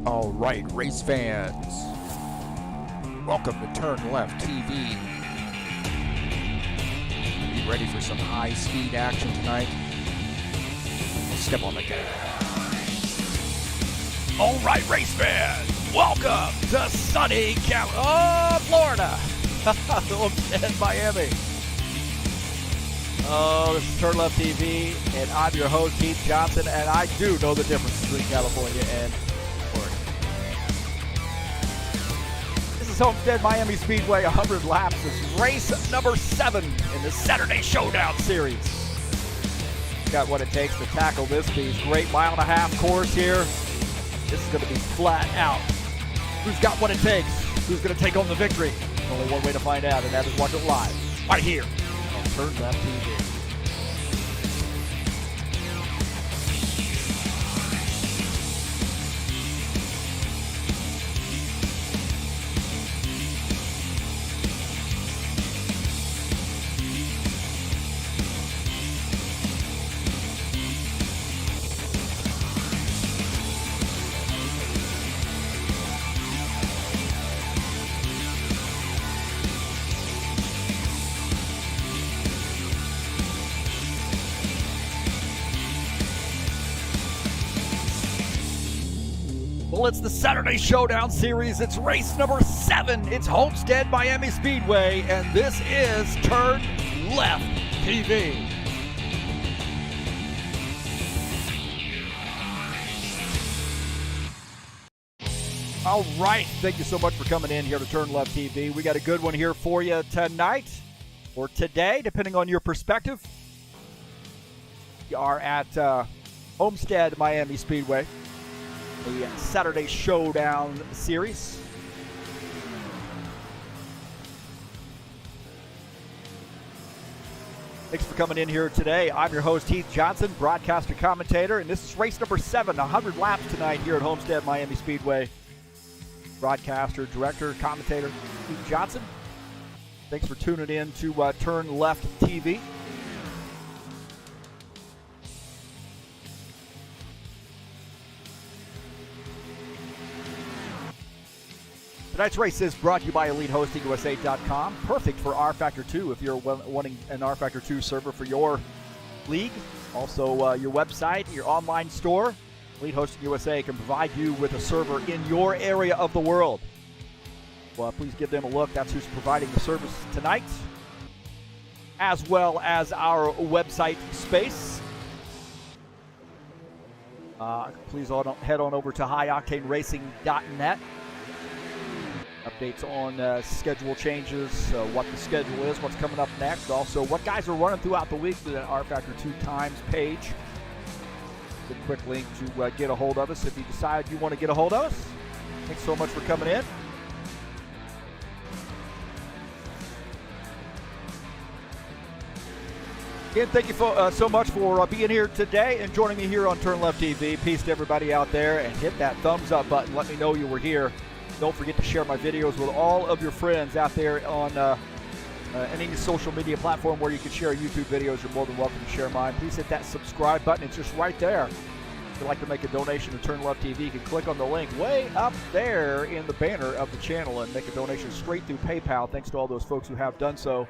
All right, race fans, welcome to TurnLeftTV. Be ready for some high-speed action tonight. Step on the gas. All right, race fans, welcome to sunny Florida, Homestead-Miami. Oh, this is TurnLeftTV, and I'm your host, Heath Johnson, and I do know the difference between California and Florida. This is Homestead-Miami Speedway, 100 laps. It's race number 7 in the Saturday Showdown series. Got what it takes to tackle this piece. Great mile-and-a-half course here. This is going to be flat out. Who's got what it takes? Who's going to take home the victory? Only one way to find out, and that is watch it live, right here on TurnLeftTV. Well, it's the Saturday Showdown series. It's race number 7. It's Homestead-Miami Speedway, and this is TurnLeftTV. All right, thank you so much for coming in here to TurnLeftTV. We got a good one here for you tonight, or today, depending on your perspective. We are at Homestead-Miami Speedway, the Saturday Showdown series. Thanks for coming in here today. I'm your host, Heath Johnson, broadcaster, commentator, and this is race number 7, 100 laps tonight here at Homestead-Miami Speedway. Broadcaster, director, commentator, Heath Johnson. Thanks for tuning in to TurnLeftTV. Tonight's race is brought to you by EliteHostingUSA.com. Perfect for rFactor 2 if you're wanting an rFactor 2 server for your league. Also, your website, your online store. Elite Hosting USA can provide you with a server in your area of the world. Well, please give them a look. That's who's providing the service tonight, as well as our website space. Please head on over to highoctaneracing.net. Updates on schedule changes, what the schedule is, what's coming up next. Also, what guys are running throughout the week through that rFactor 2 times page. A quick link to get a hold of us if you decide you want to get a hold of us. Thanks so much for coming in. Again, thank you so much for being here today and joining me here on TurnLeftTV. Peace to everybody out there, and hit that thumbs up button. Let me know you were here. Don't forget to share my videos with all of your friends out there on any social media platform where you can share YouTube videos. You're more than welcome to share mine. Please hit that subscribe button. It's just right there. If you'd like to make a donation to TurnLeftTV, you can click on the link way up there in the banner of the channel and make a donation straight through PayPal. Thanks to all those folks who have done so.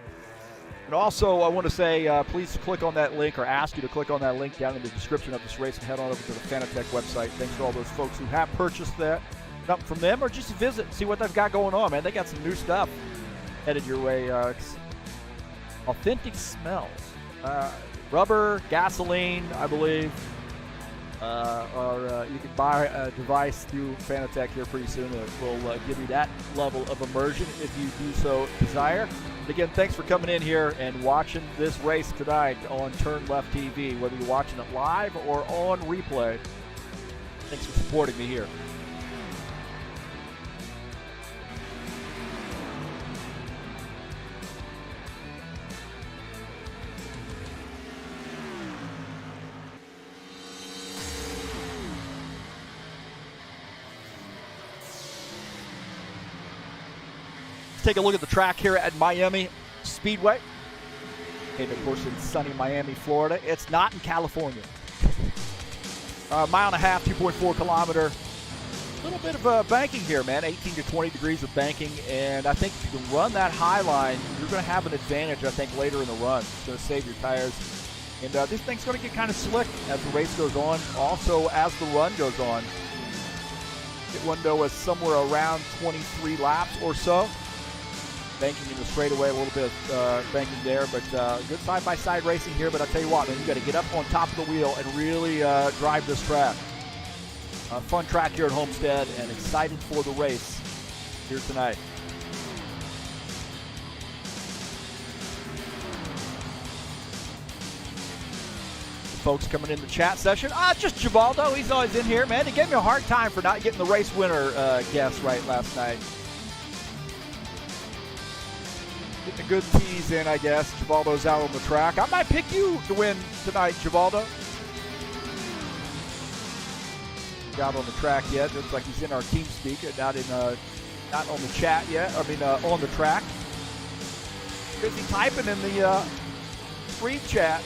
And also, I want to say, please click on that link, or ask you to click on that link down in the description of this race and head on over to the Fanatec website. Thanks to all those folks who have purchased that. Up from them, or just visit and see what they've got going on, man. They got some new stuff headed your way. Authentic smells, rubber, gasoline, I believe, or you can buy a device through Fanatec here pretty soon that will give you that level of immersion if you do so desire. And again, thanks for coming in here and watching this race tonight on TurnLeftTV, whether you're watching it live or on replay. Thanks for supporting me here. Take a look at the track here at Miami Speedway. And of course in sunny Miami, Florida. It's not in California. Mile and a half, 2.4 kilometer A little bit of banking here, man. 18 to 20 degrees of banking, and I think if you can run that high line, you're going to have an advantage, I think, later in the run. It's going to save your tires. And this thing's going to get kind of slick as the race goes on. Also, as the run goes on, pit window is somewhere around 23 laps or so. Banking in the straightaway, a little bit of banking there, but good side-by-side racing here. But I'll tell you what, man, you got to get up on top of the wheel and really drive this track. Fun track here at Homestead, and excited for the race here tonight. Folks coming in the chat session. Just Givaldo. He's always in here, man. He gave me a hard time for not getting the race winner guess right last night. Getting a good tease in, I guess. Givaldo's out on the track. I might pick you to win tonight, Givaldo. Out on the track yet. Looks like he's in our team speak, not on the chat yet. I mean, on the track. Busy typing in the screen chat.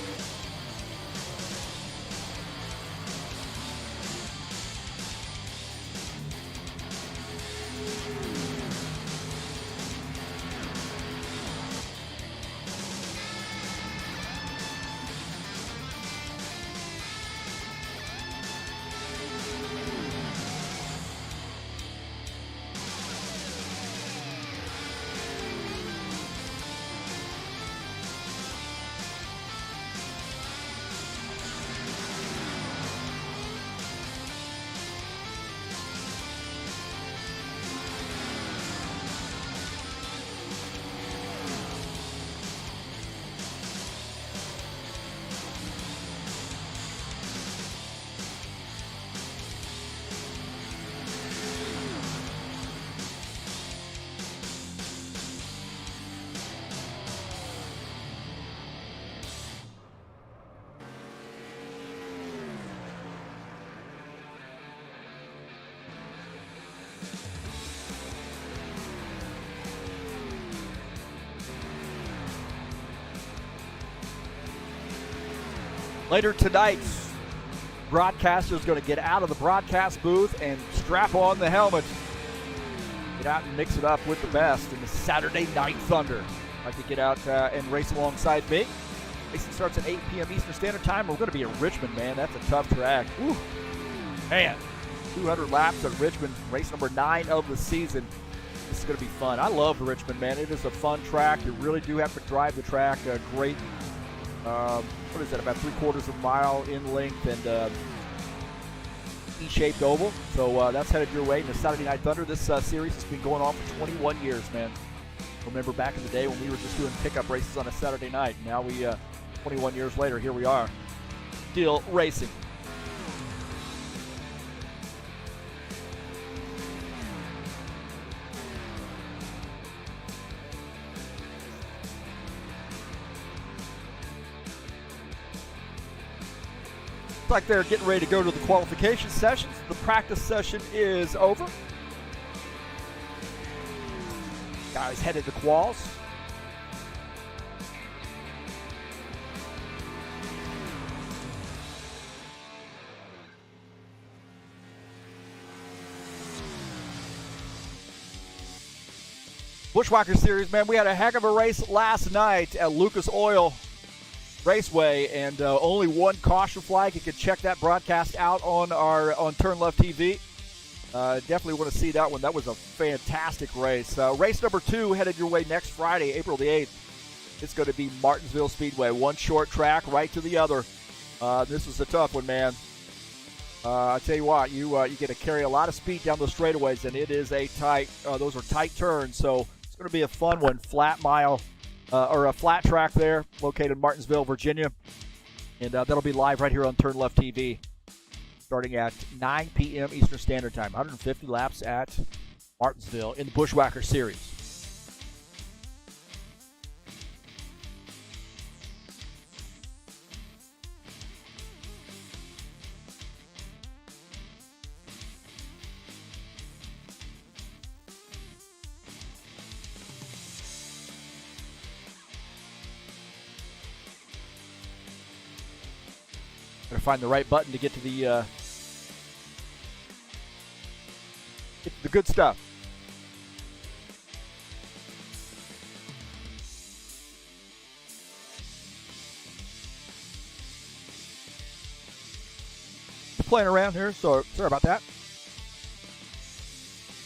Later tonight, broadcaster is going to get out of the broadcast booth and strap on the helmet. Get out and mix it up with the best in the Saturday Night Thunder. Like to get out and race alongside me. Racing starts at 8 p.m. Eastern Standard Time. We're going to be in Richmond, man. That's a tough track. Whew. Man, 200 laps at Richmond, race number 9 of the season. This is going to be fun. I love Richmond, man. It is a fun track. You really do have to drive the track. Great. What is that, about 3/4 of a mile in length and E-shaped oval. So that's headed your way in the Saturday Night Thunder. This series has been going on for 21 years, man. Remember back in the day when we were just doing pickup races on a Saturday night. Now 21 years later, here we are, still racing. Like they're getting ready to go to the qualification sessions. The practice session is over. Guys headed to quals. Bushwhacker Series, man, we had a heck of a race last night at Lucas Oil Raceway, and only one caution flag. You can check that broadcast out on TurnLeftTV. Definitely want to see that one. That was a fantastic race. Race number 2 headed your way next Friday, April the 8th. It's going to be Martinsville Speedway. One short track, right to the other. This was a tough one, man. I tell you what, you get to carry a lot of speed down the straightaways, and it is a tight. Those are tight turns, so it's going to be a fun one. Flat mile. Or a flat track there, located in Martinsville, Virginia. And that'll be live right here on TurnLeftTV, starting at 9 p.m. Eastern Standard Time. 150 laps at Martinsville in the Bushwhacker Series. Gotta find the right button to get to the It's the good stuff. Playing around here, so sorry about that.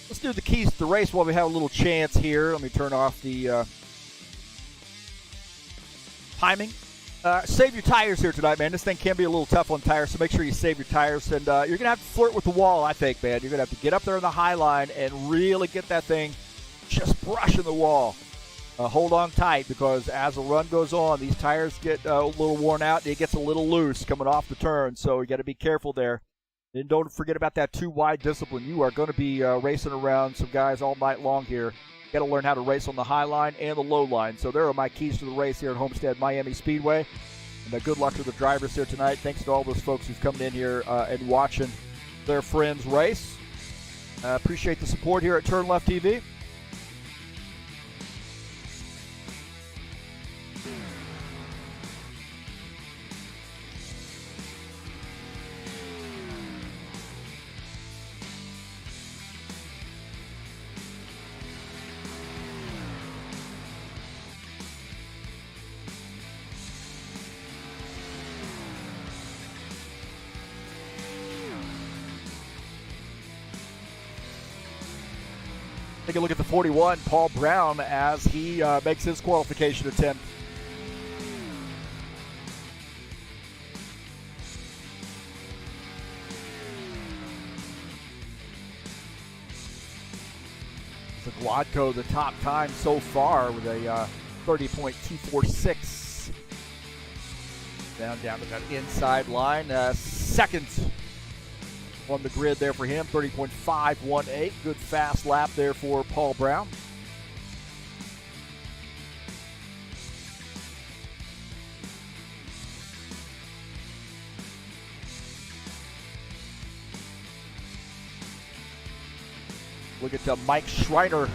Let's do the keys to the race while we have a little chance here. Let me turn off the timing. Save your tires here tonight, man. This thing can be a little tough on tires, so make sure you save your tires. And you're going to have to flirt with the wall, I think, man. You're going to have to get up there on the high line and really get that thing just brushing the wall. Hold on tight, because as the run goes on, these tires get a little worn out. It gets a little loose coming off the turn, so you got to be careful there. And don't forget about that two-wide discipline. You are going to be racing around some guys all night long here. You got to learn how to race on the high line and the low line. So there are my keys to the race here at Homestead-Miami Speedway. And good luck to the drivers here tonight. Thanks to all those folks who've come in here and watching their friends race. Appreciate the support here at TurnLeftTV. Take a look at the 41, Paul Brown, as he makes his qualification attempt. The Glodco, the top time so far with a 30.246. Down to that inside line. Second on the grid there for him, 30.518. Good fast lap there for Paul Brown. Look at Mike Schreiner,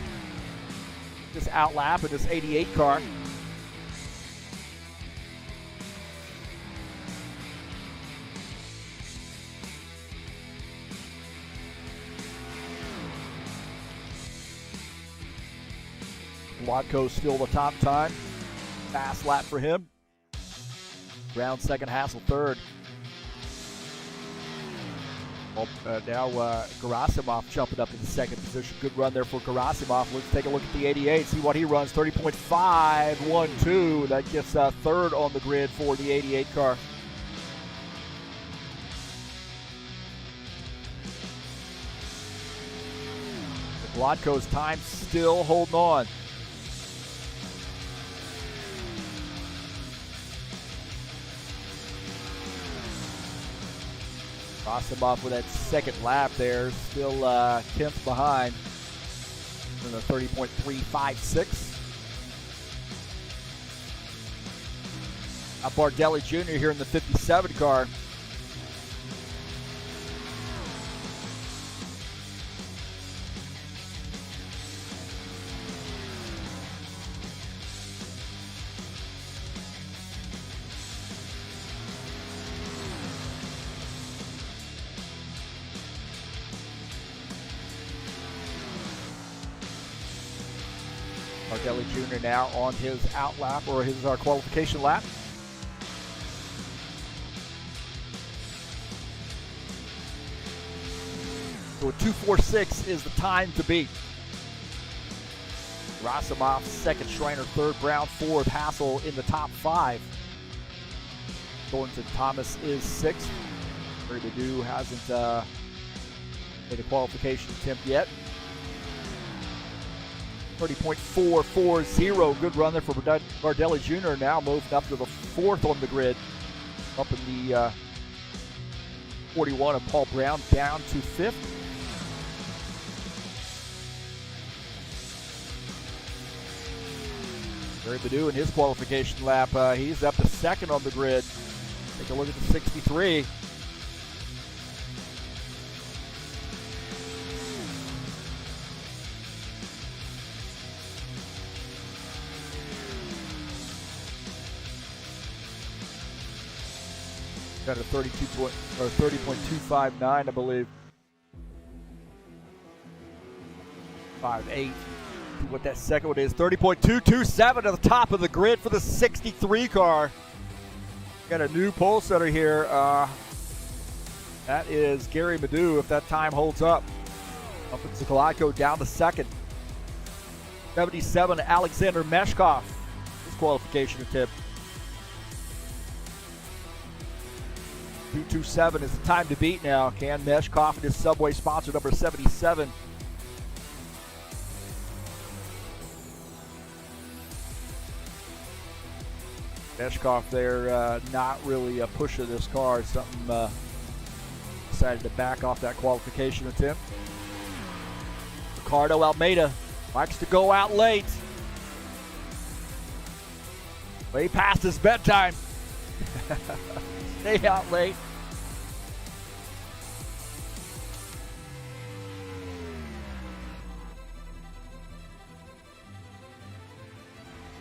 this outlap in this 88 car. Glodco still the top time. Fast lap for him. Brown second, Hassel third. Now Gerasimov jumping up in the second position. Good run there for Gerasimov. Let's take a look at the 88, see what he runs. 30.512. That gets third on the grid for the 88 car. Glodco's time still holding on. Gerasimov with that second lap there, still 10th behind in the 30.356. Bardelli Jr. here in the 57 car. Bardelli Jr. now on his out lap, or his qualification lap. So a 2:46 is the time to beat. Gerasimov second, Schreiner third, Brown fourth, Hassel in the top five. Thornton Thomas is sixth. Barry Badu hasn't made a qualification attempt yet. 30.440. Good run there for Bardelli Jr. Now moving up to the fourth on the grid. Up in the 41 of Paul Brown down to fifth. Barry Badu in his qualification lap, he's up to second on the grid. Take a look at the 63. Got a 30.259, I believe. 5.8. What that second one is, 30.227 to the top of the grid for the 63 car. Got a new pole setter here. That is Gary Madu, if that time holds up. Up in Zagalaiko down to second. 77, Alexander Meshkov. His qualification attempt. 2:27 is the time to beat now. Can Meshkov and his Subway sponsor, number 77. Meshkov there, not really pushing this car. Something decided to back off that qualification attempt. Ricardo Almeida likes to go out late. Way past his bedtime. Stay out late.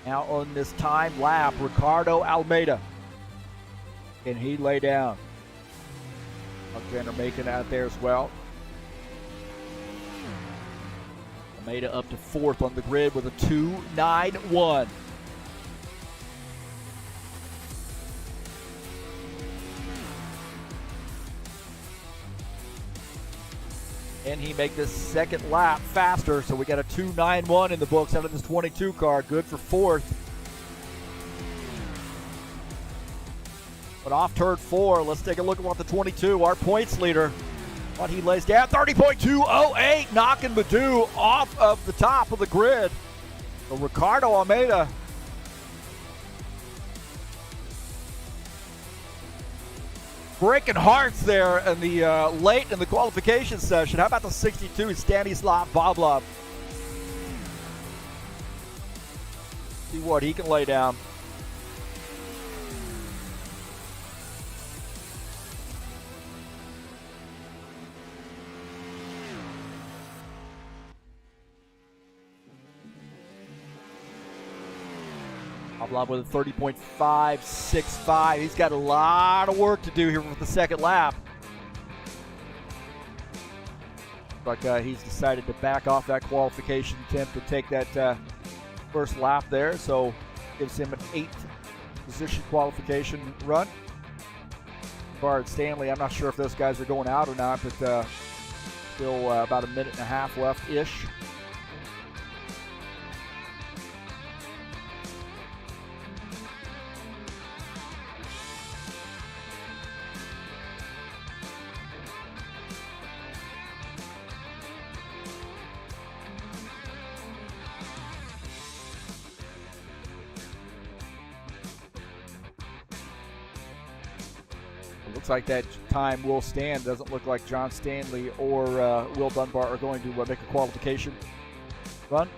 Now on this time lap, Ricardo Almeida. Can he lay down? Alexander making it out there as well. Almeida up to fourth on the grid with a 2.91. And he make this second lap faster, so we got a 2.91 in the books out of this 22 car. Good for fourth. But off turn 4, let's take a look at what the 22, our points leader, what he lays down. 30.208, knocking Madu off of the top of the grid. So Ricardo Almeida breaking hearts there in the late in the qualification session. How about the 62, Stanislav Boblov? See what he can lay down. Boblov with a 30.565. He's got a lot of work to do here with the second lap. But he's decided to back off that qualification attempt to take that first lap there. So gives him an 8th position qualification run. Bard Stanley, I'm not sure if those guys are going out or not, but still about a minute and a half left-ish. Looks like that time will stand. Doesn't look like John Stanley or Will Dunbar are going to make a qualification run.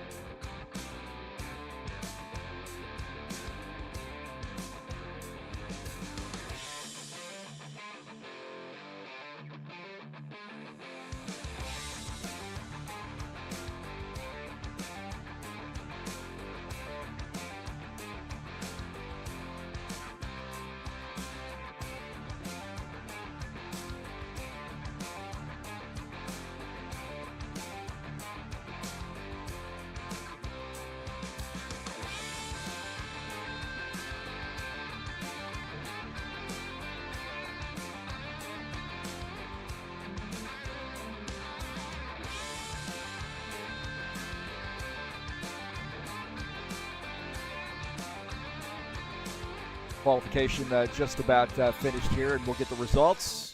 Qualification just about finished here, and we'll get the results.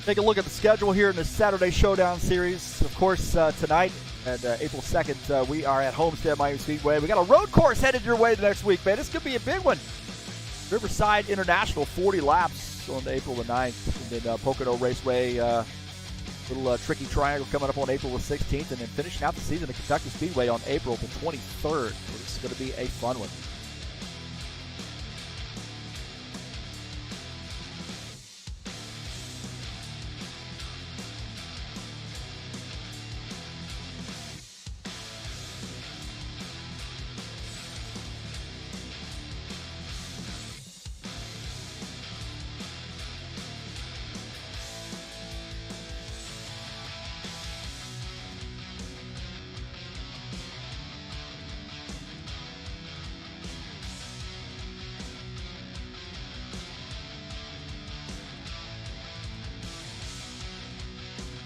Take a look at the schedule here in the Saturday Showdown series. Of course, tonight And April 2nd, we are at Homestead-Miami Speedway. We got a road course headed your way the next week, man. This could be a big one. Riverside International, 40 laps on April the 9th. And then Pocono Raceway, little tricky triangle coming up on April the 16th. And then finishing out the season at Kentucky Speedway on April the 23rd. So this is going to be a fun one.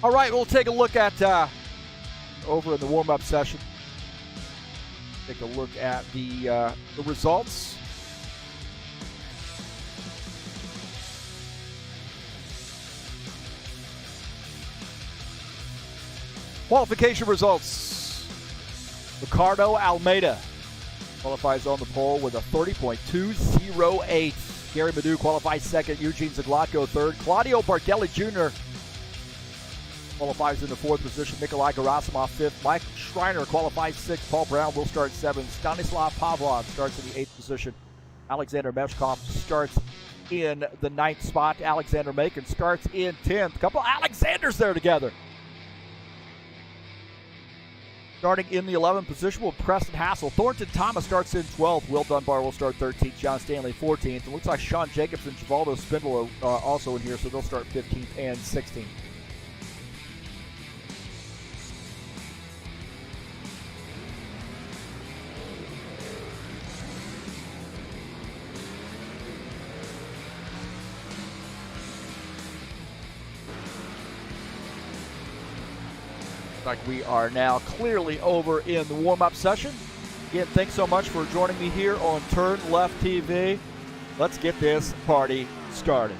All right, we'll take a look at over in the warm-up session. Take a look at the results. Qualification results. Ricardo Almeida qualifies on the pole with a 30.208. Gary Madu qualifies second. Eugene Zaglotko third. Claudio Bargelli Jr. qualifies in the fourth position. Nikolai Gerasimov fifth. Mike Schreiner qualifies sixth. Paul Brown will start seventh. Stanislav Pavlov starts in the eighth position. Alexander Meshkov starts in the ninth spot. Alexander Macon starts in 10th. Couple Alexanders there together. Starting in the 11th position will Preston Hassel. Thornton Thomas starts in 12th. Will Dunbar will start 13th. John Stanley 14th. It looks like Sean Jacobs and Givaldo Spindle are also in here, so they'll start 15th and 16th. Like we are now clearly over in the warm-up session. Again, thanks so much for joining me here on TurnLeftTV. Let's get this party started.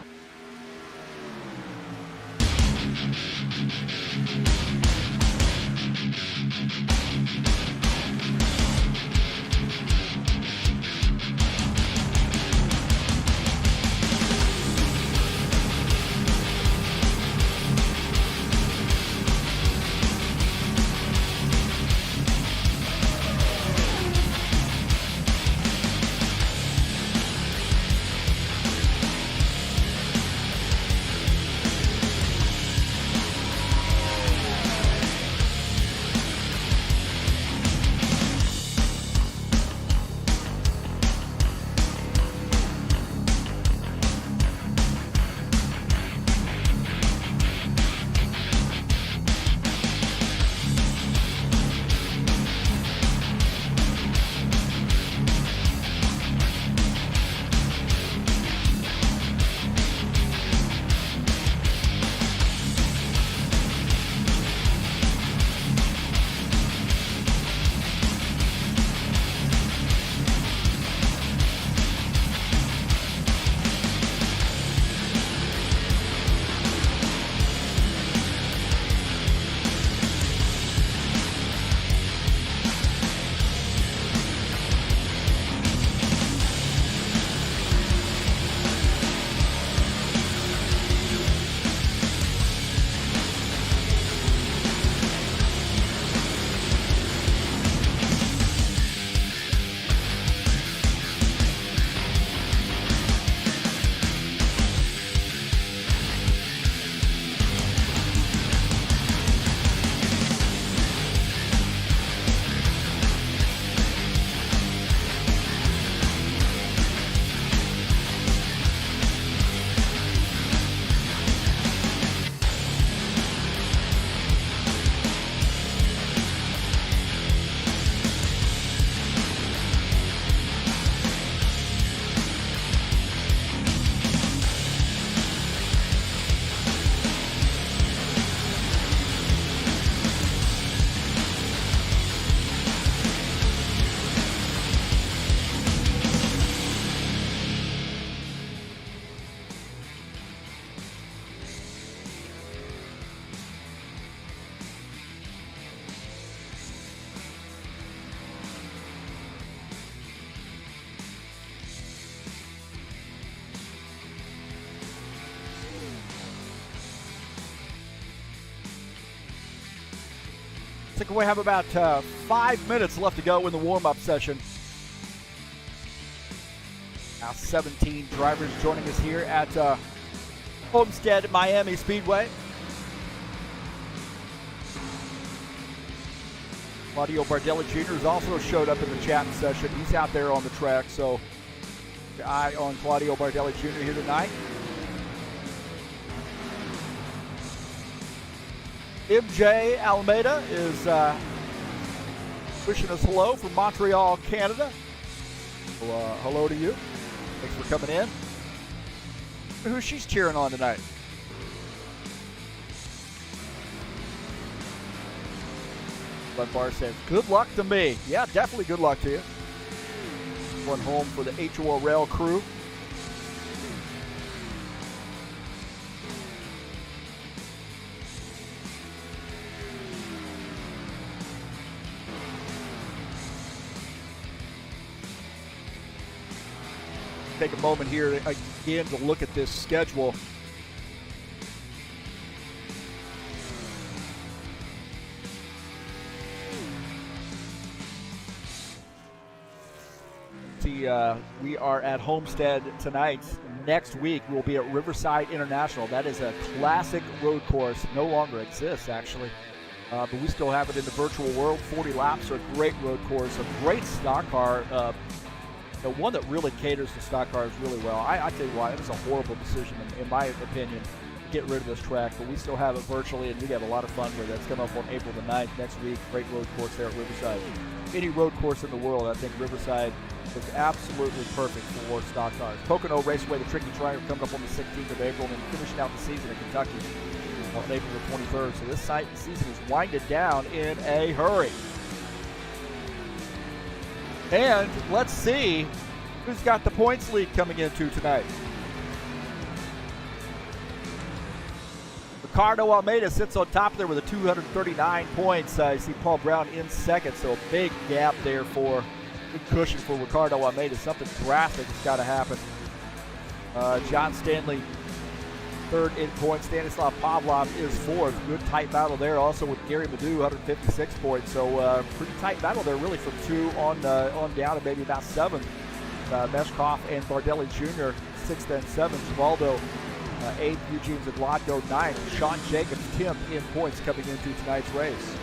like we have about 5 minutes left to go in the warm-up session. Now 17 drivers joining us here at Homestead-Miami Speedway. Claudio Bardelli Jr. has also showed up in the chat session. He's out there on the track, so the eye on Claudio Bardelli Jr. here tonight. MJ Almeida is wishing us hello from Montreal, Canada. Well, hello to you. Thanks for coming in. Who she's cheering on tonight? Bar says, good luck to me. Yeah, definitely good luck to you. One home for the HORL crew. Take a moment here again to look at this schedule. We are at Homestead tonight. Next week, we'll be at Riverside International. That is a classic road course. No longer exists, actually. But we still have it in the virtual world. 40 laps are a great road course, a great stock car. The one that really caters to stock cars really well. I tell you what, it was a horrible decision, in my opinion, to get rid of this track. But we still have it virtually, and we have a lot of fun with it. It's coming up on April the 9th next week. Great road course there at Riverside. Any road course in the world, I think Riverside is absolutely perfect for stock cars. Pocono Raceway, the Tricky Triangle, coming up on the 16th of April, and then finishing out the season in Kentucky on April the 23rd. So this season is winded down in a hurry. And let's see who's got the points lead coming into tonight. Ricardo Almeida sits on top there with a 239 points. I see Paul Brown in second, so a big gap there for good cushion for Ricardo Almeida. Something drastic has got to happen. John Stanley third in points. Stanislav Pavlov is fourth. Good tight battle there also with Gary Madu, 156 points. So pretty tight battle there really from 2 on down to maybe about 7. Meshkov and Bardelli Jr. 6th and 7th. Givaldo 8th. Eugene Zagladko 9th. Sean Jacobs 10th in points coming into tonight's race.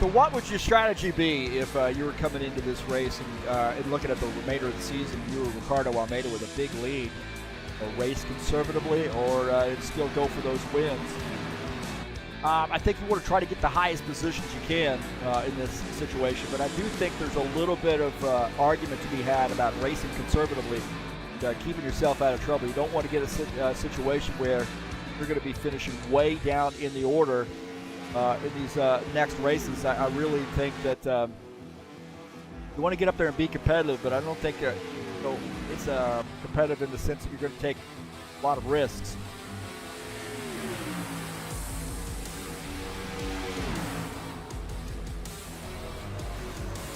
So what would your strategy be if you were coming into this race and looking at the remainder of the season, you were Ricardo Almeida with a big lead, or race conservatively, or still go for those wins? I think you want to try to get the highest positions you can in this situation, but I do think there's a little bit of argument to be had about racing conservatively, keeping yourself out of trouble. You don't want to get a situation where you're going to be finishing way down in the order in these next races. I really think that you want to get up there and be competitive, but I don't think it's competitive in the sense that you're going to take a lot of risks.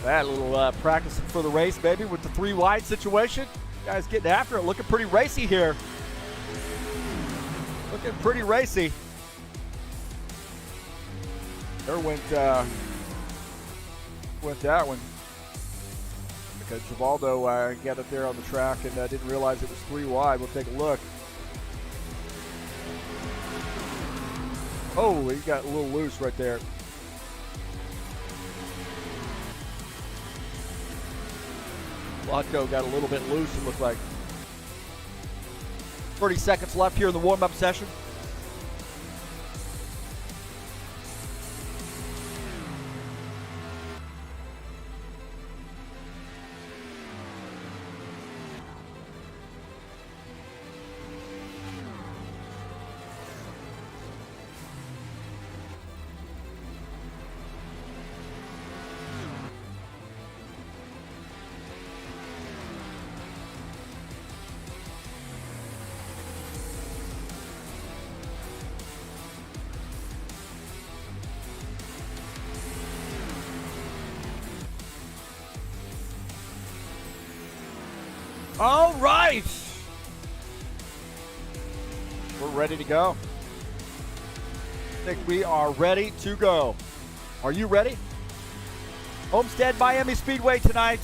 That little practice for the race, baby, with the 3 wide situation. Guys getting after it, looking pretty racy here. Looking pretty racy. There went that one. Because Givaldo got up there on the track and didn't realize it was 3 wide. We'll take a look. Oh, he got a little loose right there. Lotko got a little bit loose, it looked like. 30 seconds left here in the warm-up session. All right. We're ready to go. I think we are ready to go. Are you ready? Homestead-Miami Speedway tonight.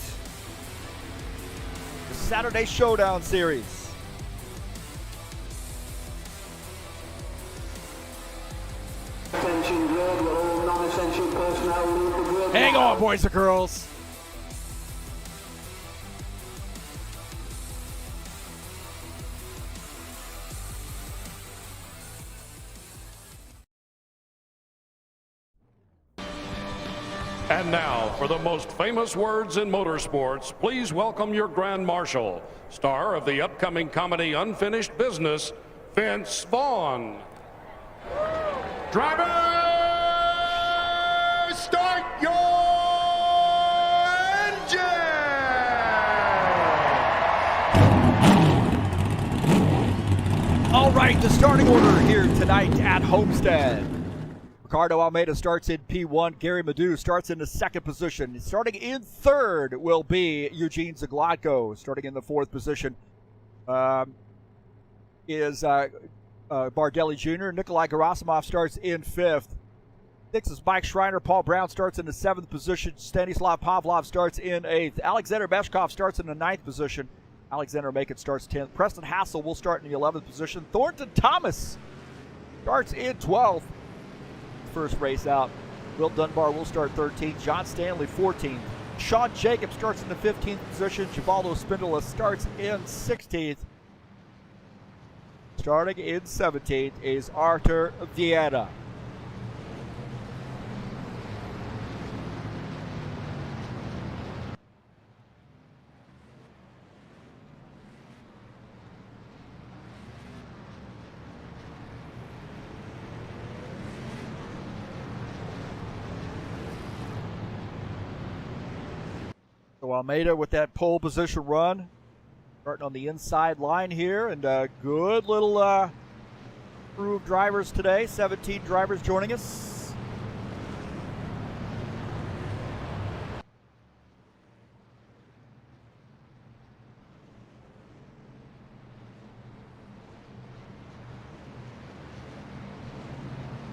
The Saturday Showdown Series. Hang on, boys and girls. And now, for the most famous words in motorsports, please welcome your Grand Marshal, star of the upcoming comedy Unfinished Business, Vince Vaughn. Drivers, start your engine! All right, the starting order here tonight at Homestead. Ricardo Almeida starts in P1. Gary Madu starts in the second position. Starting in third will be Eugene Zagladko. Starting in the fourth position is Bardelli Jr. Nikolai Gerasimov starts in fifth. Sixth is Mike Schreiner. Paul Brown starts in the seventh position. Stanislav Pavlov starts in eighth. Alexander Beshkov starts in the ninth position. Alexander Macon starts 10th. Preston Hassel will start in the 11th position. Thornton Thomas starts in 12th. First race out. Will Dunbar will start 13th. John Stanley 14th. Sean Jacobs starts in the 15th position. Givaldo Spindola starts in 16th. Starting in 17th is Artur Vieira. So Almeida with that pole position run, starting on the inside line here, and a good little crew of drivers today. 17 drivers joining us.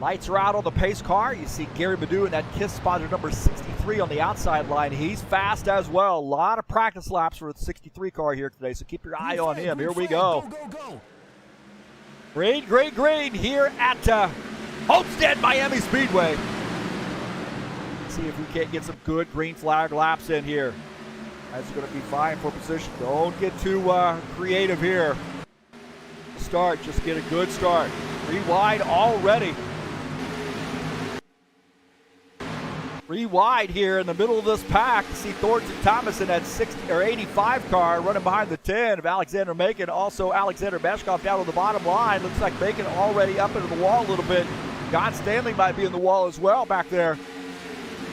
Lights are out on the pace car. You see Gary Madu in that kiss spotter number 63 on the outside line. He's fast as well. A lot of practice laps for the 63 car here today, so keep your eye on him. Here we go. Go. Green, green, green here at Homestead-Miami Speedway. See if we can't get some good green flag laps in here. Guys are going to be vying for position. Don't get too creative here. Start, just get a good start. 3 wide already. 3 wide here in the middle of this pack. You see Thornton Thomas in that 60 or 85 car running behind the 10 of Alexander Macon. Also Alexander Beshkov down on the bottom line. Looks like Macon already up into the wall a little bit. John Stanley might be in the wall as well back there.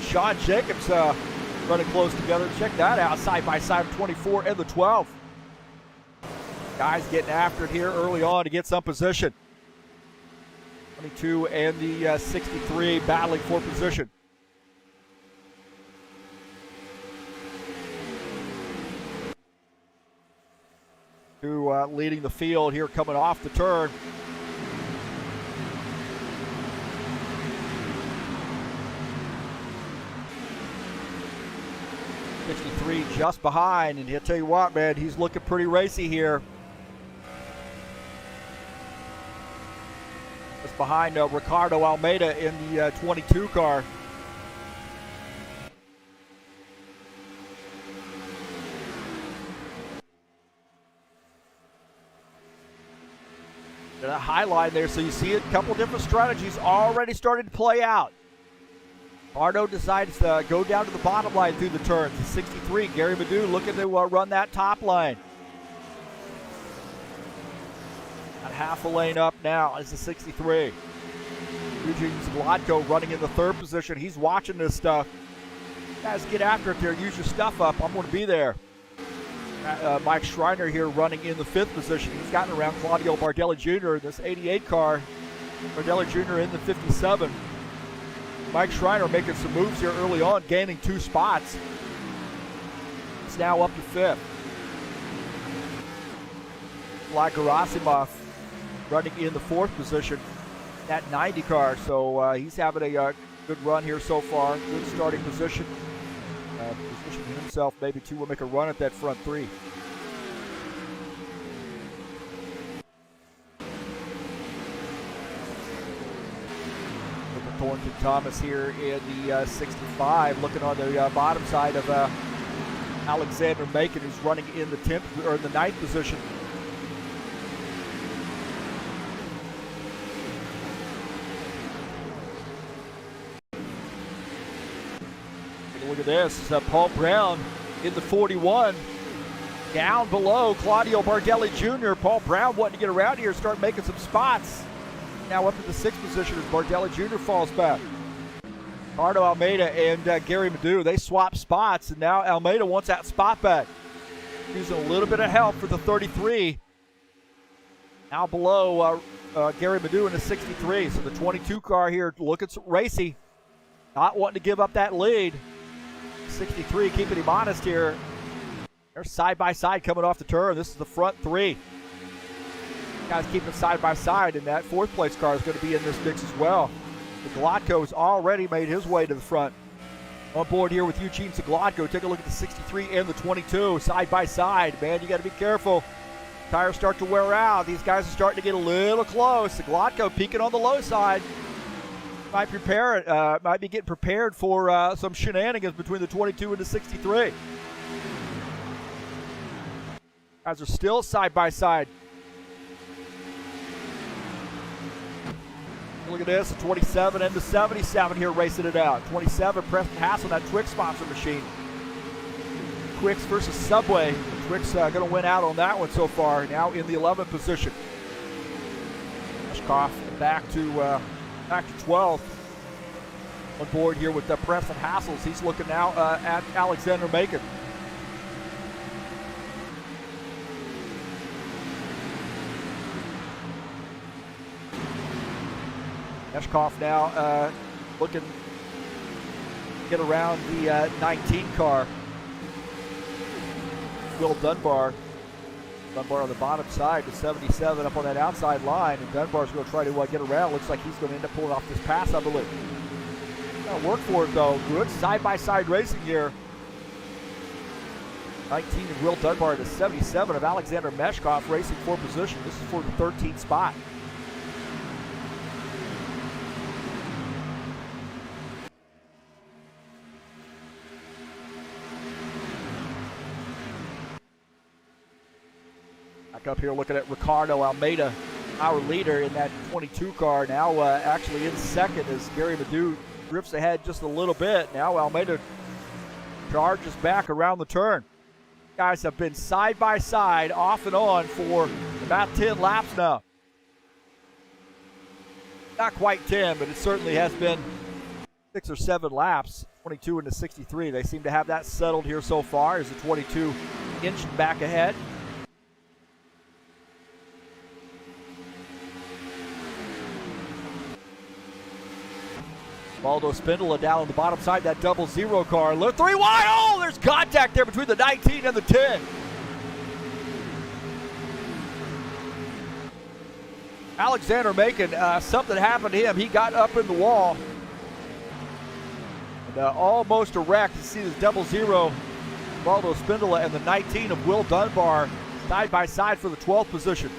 Sean Jacobs running close together. Check that out, side by side, 24 and the 12. Guys getting after it here early on to get some position. 22 and the 63 battling for position. Leading the field here coming off the turn. '63 just behind, and he'll tell you what, man, he's looking pretty racy here. Just behind Ricardo Almeida in the 22 car. A high line there, so you see it. A couple different strategies already starting to play out. Ardo decides to go down to the bottom line through the turns. The 63, Gary Madu looking to run that top line. At half a lane up now is the 63. Eugene Zagladko running in the third position. He's watching this stuff. Guys, get after it there. Use your stuff up. I'm going to be there. Mike Schreiner here running in the fifth position. He's gotten around Claudio Bardelli Jr. in this 88 car. Bardelli Jr. in the 57. Mike Schreiner making some moves here early on, gaining 2 spots. It's now up to fifth. Nikolai Gerasimov running in the 4th position, that 90 car. So he's having a good run here so far. Good starting position. Positioning himself maybe to make a run at that front 3. Thornton Thomas here in the 65, looking on the bottom side of Alexander Macon, who's running in the 10th or the 9th position. Take a look at this. Paul Brown in the 41, down below Claudio Bardelli Jr. Paul Brown wanting to get around here, start making some spots. Now up to the 6th position as Bardelli Jr. falls back. Ricardo Almeida and Gary Madu, they swap spots, and now Almeida wants that spot back. Using a little bit of help for the 33. Now below Gary Madu in the 63. So the 22 car here looking racy. Not wanting to give up that lead. 63 keeping him honest here. They're side by side coming off the turn. This is the front 3. Guys keeping side by side, and that 4th place car is going to be in this mix as well. Zagladko's already made his way to the front. On board here with Eugene Zagladko. Take a look at the 63 and the 22 side by side. Man, you got to be careful. Tires start to wear out. These guys are starting to get a little close. Zagladko peeking on the low side. Might be getting prepared for some shenanigans between the 22 and the 63. Guys are still side by side. Look at this, the 27 and the 77 here racing it out. 27, Preston Hassel, that Twix sponsor machine. Twix versus Subway. Twix going to win out on that one so far. Now in the 11th position. Meshkoff back to 12th. On board here with Preston Hassels. He's looking now at Alexander Macon. Meshkoff now looking to get around the 19 car. Will Dunbar. Dunbar on the bottom side, the 77 up on that outside line, and Dunbar's going to try to get around. Looks like he's going to end up pulling off this pass, I believe. Got to work for it, though. Good side-by-side racing here. 19 of Will Dunbar, the 77 of Alexander Meshkoff racing for position. This is for the 13th spot. Up here looking at Ricardo Almeida, our leader in that 22 car, now actually in second as Gary Madu drifts ahead just a little bit. Now Almeida charges back around the turn. Guys have been side by side, off and on for about 10 laps now. Not quite 10, but it certainly has been 6 or 7 laps. 22 into 63. They seem to have that settled here so far as the 22 inched back ahead. Baldo Spindola down on the bottom side, that 00 car. Look, 3 wide. Oh, there's contact there between the 19 and the 10. Alexander Macon, something happened to him. He got up in the wall. And almost a wreck. You see this 00 Baldo Spindola and the 19 of Will Dunbar side by side for the 12th position.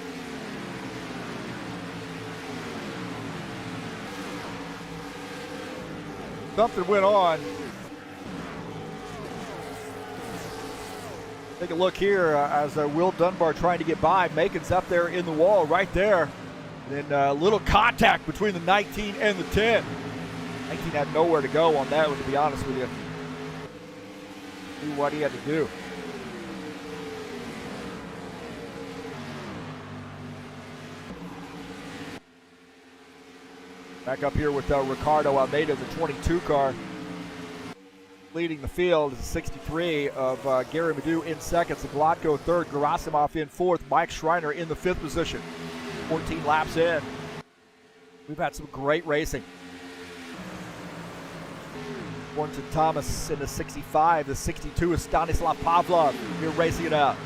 Something went on. Take a look here as Will Dunbar trying to get by. Macon's up there in the wall right there. And then a little contact between the 19 and the 10. 19 had nowhere to go on that one, to be honest with you. Do what he had to do. Back up here with Ricardo Almeida, the 22 car. Leading the field is the 63 of Gary Madu in second. Zagladko third, Gerasimov in fourth, Mike Schreiner in the 5th position. 14 laps in. We've had some great racing. Thornton Thomas in the 65. The 62 is Stanislav Pavlov here racing it out.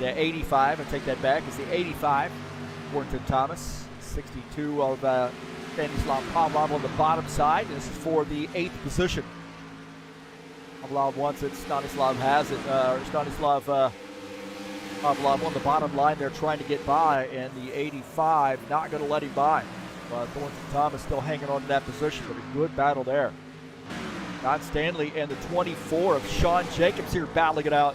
the 85. I take that back. It's the 85. Thornton Thomas. 62 of Stanislav Pavlov on the bottom side. This is for the 8th position. Pavlov wants it. Stanislav has it. Stanislav Pavlov on the bottom line there trying to get by, and the 85 not going to let him by. Thornton Thomas still hanging on to that position, but a good battle there. John Stanley and the 24 of Sean Jacobs here battling it out.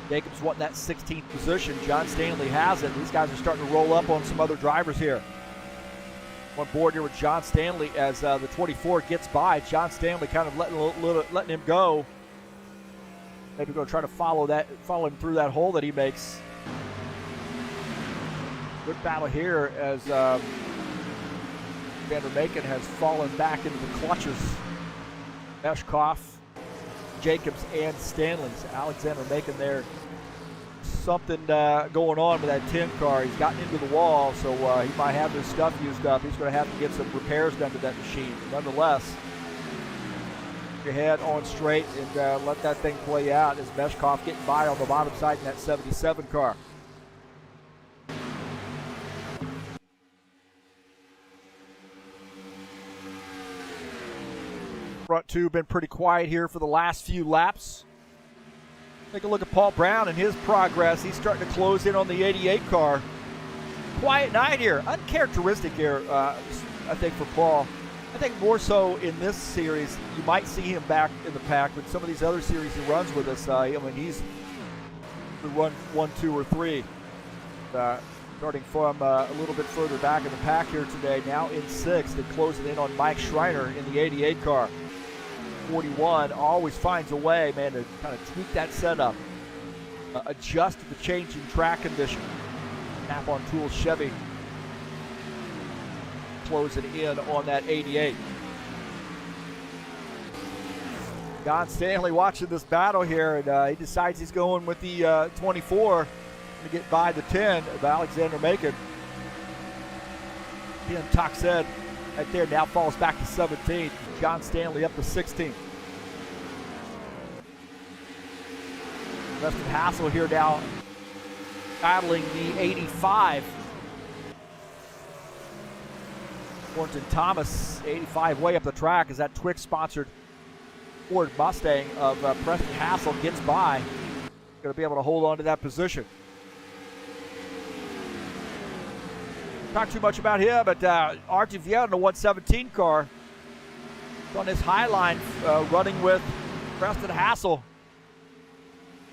Jacobs wanting that 16th position. John Stanley has it. These guys are starting to roll up on some other drivers here. On board here with John Stanley as the 24 gets by. John Stanley kind of letting him go. Maybe going to try to follow him through that hole that he makes. Good battle here as Vander Maken has fallen back into the clutches. Meshkov, Jacobs, and Stanley. So Alexander Maken there. Something going on with that 10 car. He's gotten into the wall, so he might have his stuff used up. He's going to have to get some repairs done to that machine. Nonetheless, your head on straight and let that thing play out as Meshkov getting by on the bottom side in that 77 car. Front two been pretty quiet here for the last few laps. Take a look at Paul Brown and his progress. He's starting to close in on the 88 car. Quiet night here. Uncharacteristic here, I think, for Paul. I think more so in this series, you might see him back in the pack, but some of these other series he runs with us, I mean, he's run 1, 2, or 3. Starting from a little bit further back in the pack here today, now in 6th and closing in on Mike Schreiner in the 88 car. 41 always finds a way, man, to kind of tweak that setup, adjust to the changing track condition. Snap on Tools Chevy closing in on that 88. Don Stanley watching this battle here, and he decides he's going with the 24 to get by the 10 of Alexander Maken. Ian Toxed right there now falls back to 17. John Stanley up to 16. Preston Hassel here now battling the 85. Thornton Thomas, 85 way up the track as that Twix-sponsored Ford Mustang of Preston Hassel gets by. Going to be able to hold on to that position. Not too much about him, but Artie Viet in the 117 car on his high line running with Preston Hassel.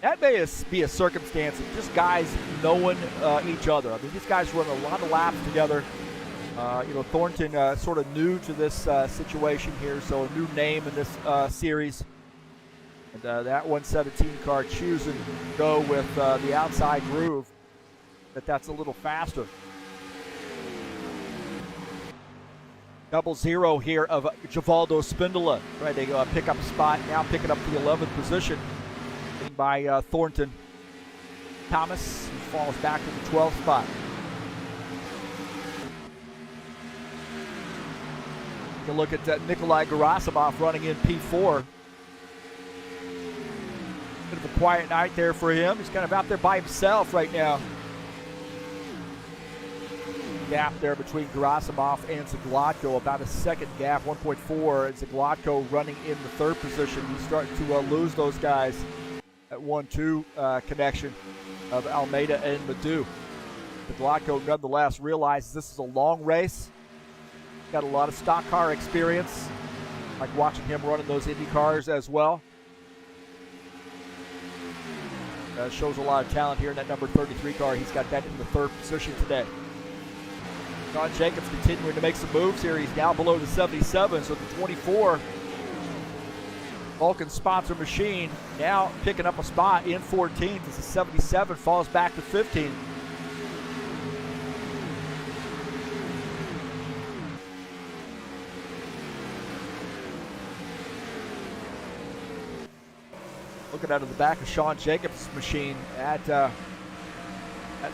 That may be a circumstance of just guys knowing each other. I mean, these guys run a lot of laps together. Thornton sort of new to this situation here, so a new name in this series. And that 117 car choosing to go with the outside groove, that's a little faster. 0-0 here of Givaldo Spindola trying to pick up a spot, now picking up the 11th position by Thornton Thomas, who falls back to the 12th spot. Take a look at Nikolai Gerasimov running in P4. Bit of a quiet night there for him. He's kind of out there by himself right now. Gap there between Gerasimov and Zagladko, about a second gap, 1.4. And Zagladko running in the 3rd position. He's starting to lose those guys at 1-2 connection of Almeida and Madu. Zagladko nonetheless realizes this is a long race. Got a lot of stock car experience. Like watching him running those Indy cars as well. Shows a lot of talent here in that number 33 car. He's got that in the 3rd position today. John Jacobs continuing to make some moves here. He's now below the 77, so the 24 Vulcan sponsor machine now picking up a spot in 14th as the 77 falls back to 15. Looking out of the back of Sean Jacobs' machine at that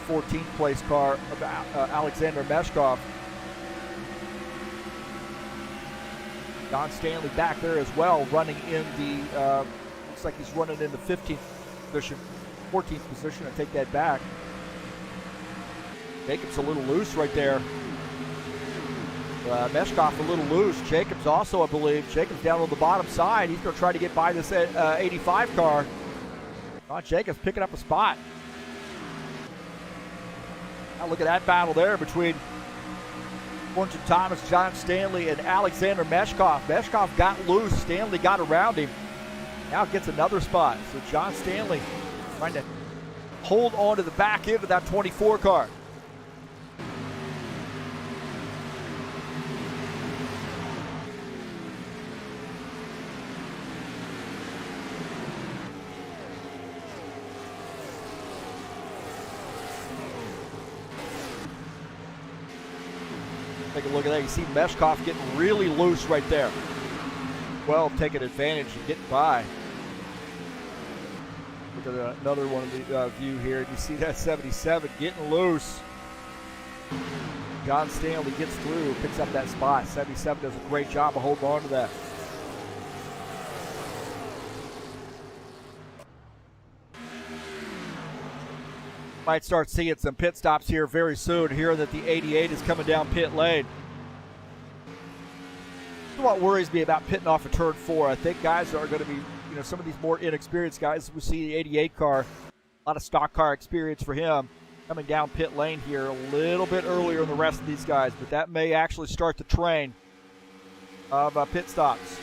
14th place car of Alexander Meshkov. Don Stanley back there as well, running in the looks like he's running in the 15th position, 14th position. I take that back. Jacobs a little loose right there. Meshkoff a little loose. Jacobs also, I believe. Jacobs down on the bottom side. He's going to try to get by this 85 car. Jacobs picking up a spot. Now look at that battle there between Thornton Thomas, John Stanley, and Alexander Meshkoff. Meshkoff got loose. Stanley got around him. Now gets another spot. So John Stanley trying to hold on to the back end of that 24 car. Take a look at that. You see Meshkoff getting really loose right there. Well, taking advantage and getting by. Look at another one of the view here. You see that 77 getting loose. John Stanley gets through, picks up that spot. 77 does a great job of holding on to that. Might start seeing some pit stops here very soon. Here that the 88 is coming down pit lane. This is what worries me about pitting off of turn 4. I think guys are going to be, some of these more inexperienced guys. We see the 88 car, a lot of stock car experience for him, coming down pit lane here a little bit earlier than the rest of these guys, but that may actually start the train of pit stops.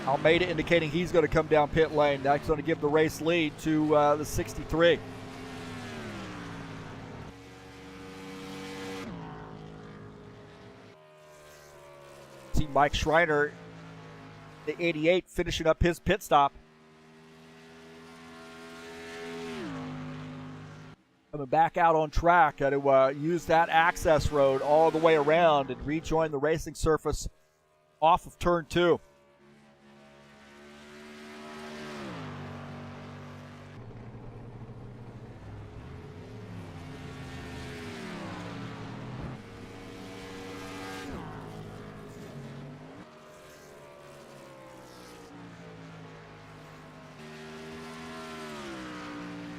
Almeida indicating he's going to come down pit lane. That's going to give the race lead to the 63. See Mike Schreiner, the 88, finishing up his pit stop. Coming back out on track to use that access road all the way around and rejoin the racing surface off of turn 2.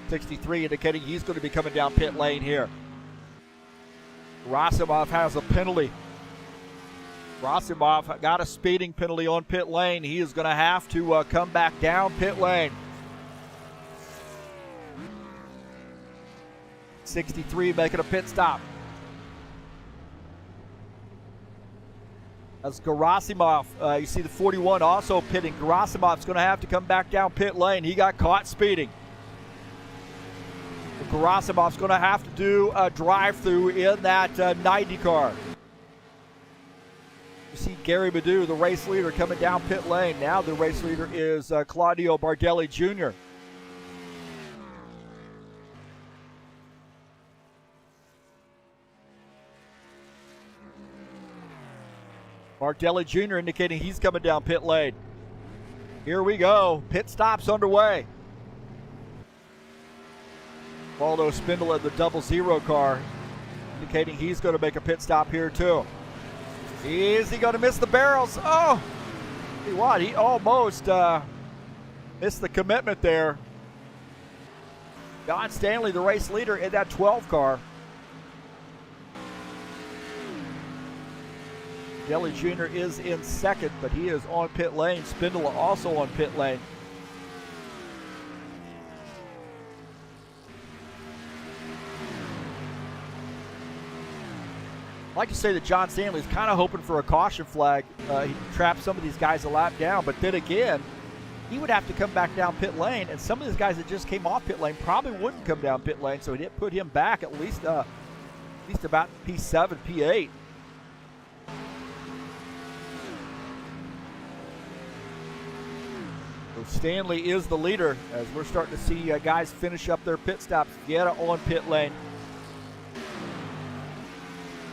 '63 indicating he's going to be coming down pit lane here. Gerasimov has a penalty. Gerasimov got a speeding penalty on pit lane. He is going to have to come back down pit lane. 63 making a pit stop. That's Gerasimov. You see the 41 also pitting. Gerasimov's going to have to come back down pit lane. He got caught speeding. Gerasimov's going to have to do a drive-through in that 90 car. You see Gary Madu, the race leader, coming down pit lane. Now the race leader is Claudio Bardelli Jr. Bardelli Jr. indicating he's coming down pit lane. Here we go. Pit stops underway. Waldo Spindle in the 00 car, indicating he's going to make a pit stop here too. Is he going to miss the barrels? Oh, see what? He almost missed the commitment there. John Stanley, the race leader in that 12 car. Deli Jr. is in second, but he is on pit lane. Spindle also on pit lane. I'd like to say that John Stanley is kind of hoping for a caution flag. He trapped some of these guys a lap down, but then again, he would have to come back down pit lane, and some of these guys that just came off pit lane probably wouldn't come down pit lane, so he did put him back at least about P7, P8. So Stanley is the leader as we're starting to see guys finish up their pit stops. Vieira on pit lane.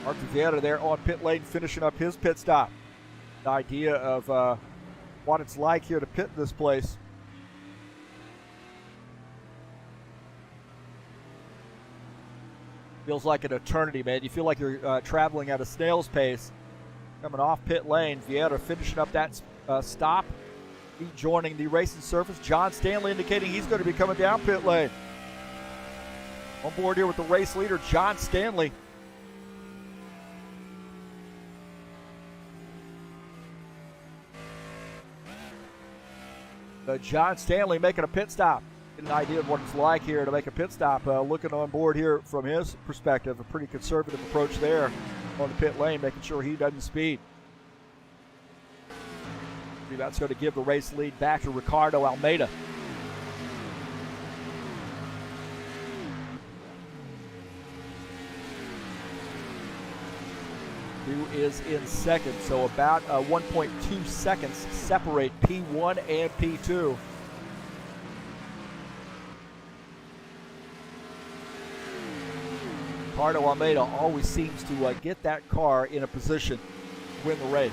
Mark Vieira there on pit lane finishing up his pit stop. The idea of what it's like here to pit this place. Feels like an eternity, man. You feel like you're traveling at a snail's pace. Coming off pit lane, Vieira finishing up that stop. Rejoining the racing surface. John Stanley indicating he's going to be coming down pit lane. On board here with the race leader, John Stanley. John Stanley making a pit stop. Get an idea of what it's like here to make a pit stop. Looking on board here from his perspective, a pretty conservative approach there on the pit lane, making sure he doesn't speed. That's going to give the race lead back to Ricardo Almeida. Who is in second, so about 1.2 seconds separate P1 and P2. Ricardo Almeida always seems to get that car in a position to win the race.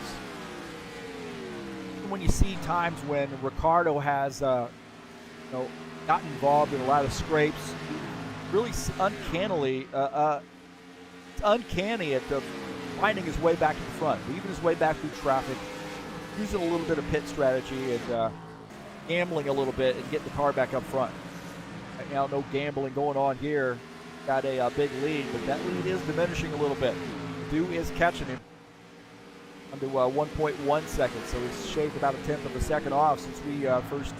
When you see times when Ricardo has gotten involved in a lot of scrapes, really uncannily, it's uncanny at finding his way back to the front, weaving his way back through traffic, using a little bit of pit strategy and gambling a little bit and getting the car back up front. Right now, no gambling going on here. Got a big lead, but that lead is diminishing a little bit. Dew is catching him under 1.1 seconds, so he's shaved about a tenth of a second off since we first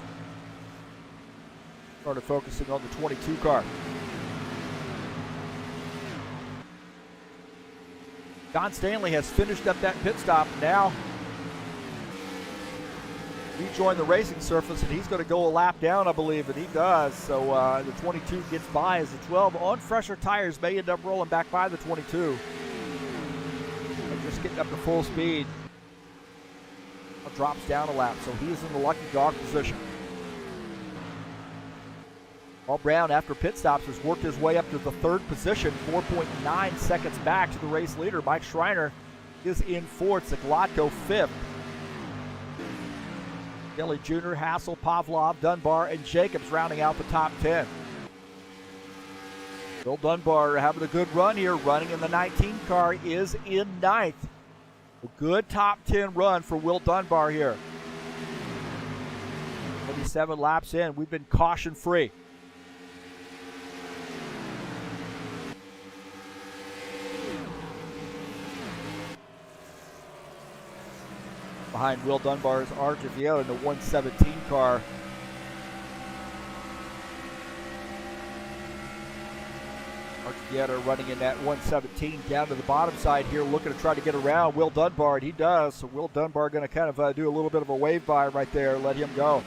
started focusing on the 22 car. John Stanley has finished up that pit stop. Now rejoin the racing surface, and he's going to go a lap down, I believe, and he does. So the 22 gets by as the 12 on fresher tires may end up rolling back by the 22. Just getting up to full speed. Drops down a lap, so he is in the lucky dog position. Paul Brown, after pit stops, has worked his way up to the third position, 4.9 seconds back to the race leader. Mike Schreiner is in fourth, Zaglatko fifth. Kelly Jr., Hassel, Pavlov, Dunbar, and Jacobs rounding out the top 10. Will Dunbar having a good run here, running in the 19 car, is in ninth. A good top 10 run for Will Dunbar here. 27 laps in, we've been caution free. Behind Will Dunbar is Arthur Vieira in the 117 car. Vieira running in that 117 down to the bottom side here, looking to try to get around Will Dunbar, and he does. So Will Dunbar going to kind of do a little bit of a wave by right there, let him go.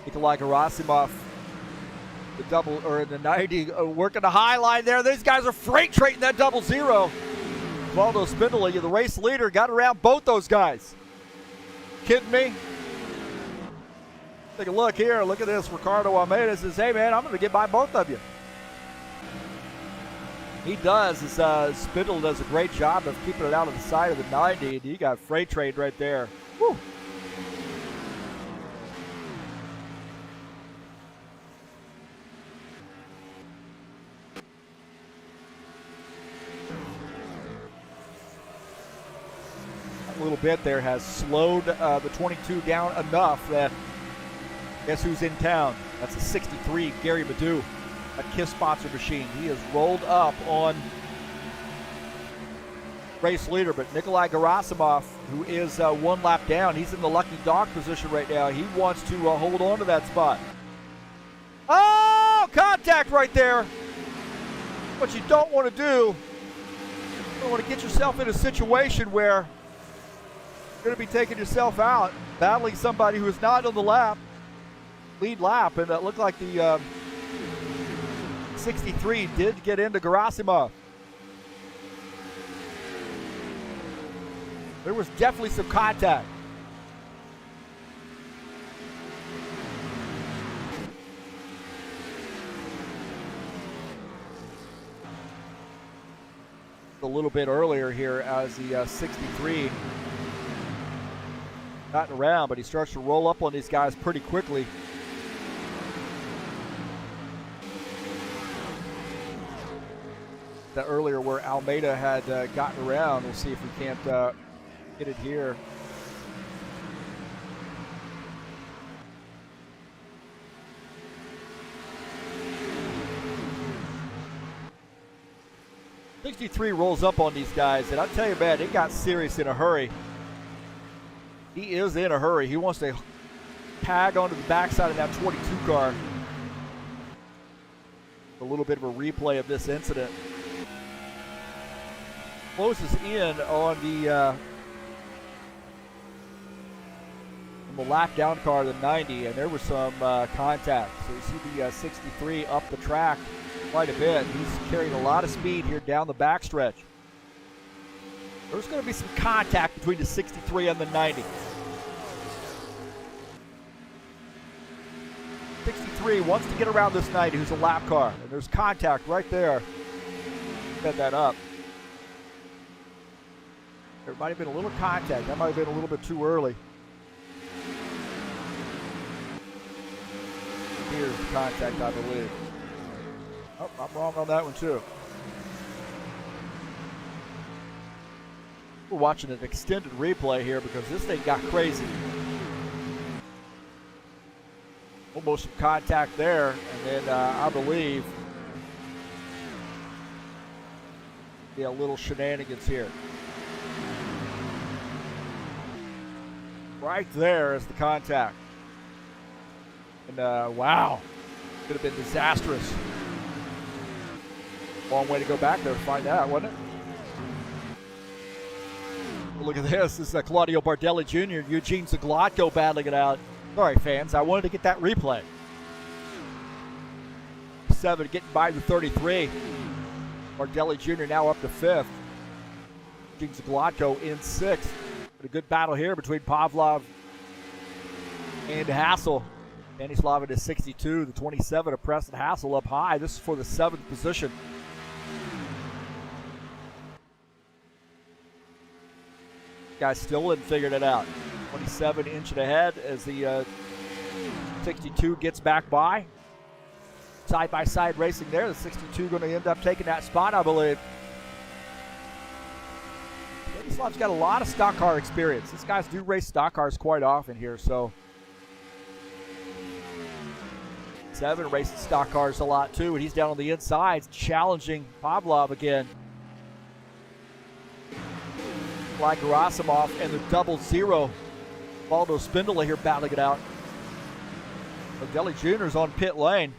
Nikolai Gerasimov, the double, or the 90, working the high line there. These guys are freight trading that 00. Valdo Spindler, the race leader, got around both those guys. Kidding me? Take a look here. Look at this. Ricardo Almeida says, hey, man, I'm going to get by both of you. He does. Spindle does a great job of keeping it out of the side of the 90. And you got freight trade right there. Woo. Little bit there has slowed the 22 down enough that guess who's in town? That's a 63 Gary Madu, a KISS sponsor machine. He has rolled up on race leader, but Nikolai Gerasimov, who is one lap down, he's in the lucky dog position right now. He wants to hold on to that spot. Oh, contact right there. What you don't want to do, you don't want to get yourself in a situation where you're going to be taking yourself out, battling somebody who is not on the lead lap, and it looked like the 63 did get into Gerasimov. There was definitely some contact. a little bit earlier here as the 63 gotten around, but he starts to roll up on these guys pretty quickly. That earlier where Almeida had gotten around. We'll see if we can't get it here. '63 rolls up on these guys, and I'll tell you, man, it got serious in a hurry. He is in a hurry. He wants to tag onto the backside of that 22 car. A little bit of a replay of this incident. Closes in on the lap down car, the 90, and there was some contact. So you see the 63 up the track quite a bit. He's carrying a lot of speed here down the backstretch. There's going to be some contact between the 63 and the 90. 63 wants to get around this 90, who's a lap car, and there's contact right there. Set that up. There might have been a little contact. That might have been a little bit too early. Here's the contact, I believe. Oh, I'm wrong on that one too. We're watching an extended replay here because this thing got crazy. Almost some contact there, and then I believe a little shenanigans here. Right there is the contact. And wow, could have been disastrous. Long way to go back there to find out, wasn't it? Look at this. This is Claudio Bardelli Jr. and Eugene Zaglotko battling it out. Sorry, fans. I wanted to get that replay. 7 getting by the 33. Bardelli Jr. now up to 5th. Eugene Zaglotko in 6th. But a good battle here between Pavlov and Hassel. Danny Slavin is 62. The 27 of Preston Hassel up high. This is for the 7th position. Guys still hadn't figured it out. 27 inching ahead as the 62 gets back by. Side-by-side racing there. The 62 going to end up taking that spot, I believe. Slav's got a lot of stock car experience. These guys do race stock cars quite often here, so. 7 racing stock cars a lot too, and he's down on the inside challenging Pavlov again. Like Gerasimov and the 00. Valdo Spindola here battling it out. Bardelli Jr.'s on pit lane.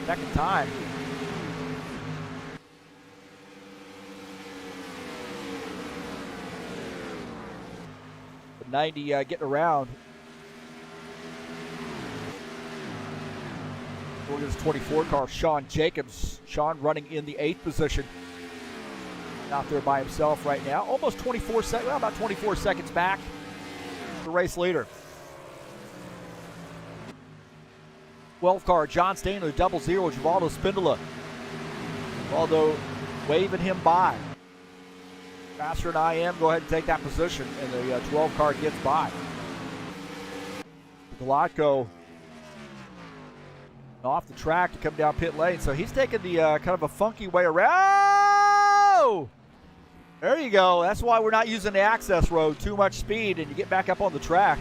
Second time. The 90 getting around. Look at this 24 car, Sean Jacobs. Sean running in the 8th position. Out there by himself right now. Almost 24 seconds, well, about 24 seconds back. The race leader. 12 car, John Stanley, 00, Givaldo Spindola. Although waving him by. Faster than I am, go ahead and take that position. And the 12 car gets by. Galotko off the track to come down pit lane. So he's taking the kind of a funky way around. There you go. That's why we're not using the access road. Too much speed, and you get back up on the track.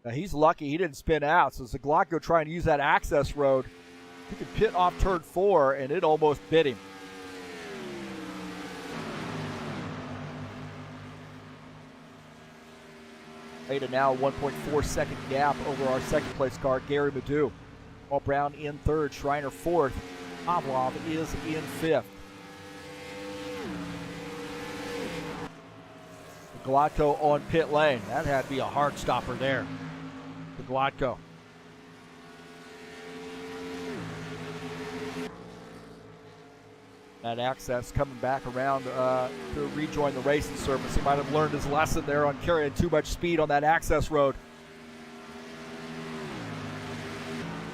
Now he's lucky he didn't spin out. So Zaglotko trying to use that access road. He could pit off turn 4, and it almost bit him. Made a now 1.4 second gap over our second place car, Gary Madu. Paul Brown in 3rd, Schreiner 4th. Pavlov is in 5th. Galotko on pit lane. That had to be a hard stopper there. The Galotko. That access coming back around to rejoin the racing service. He might have learned his lesson there on carrying too much speed on that access road.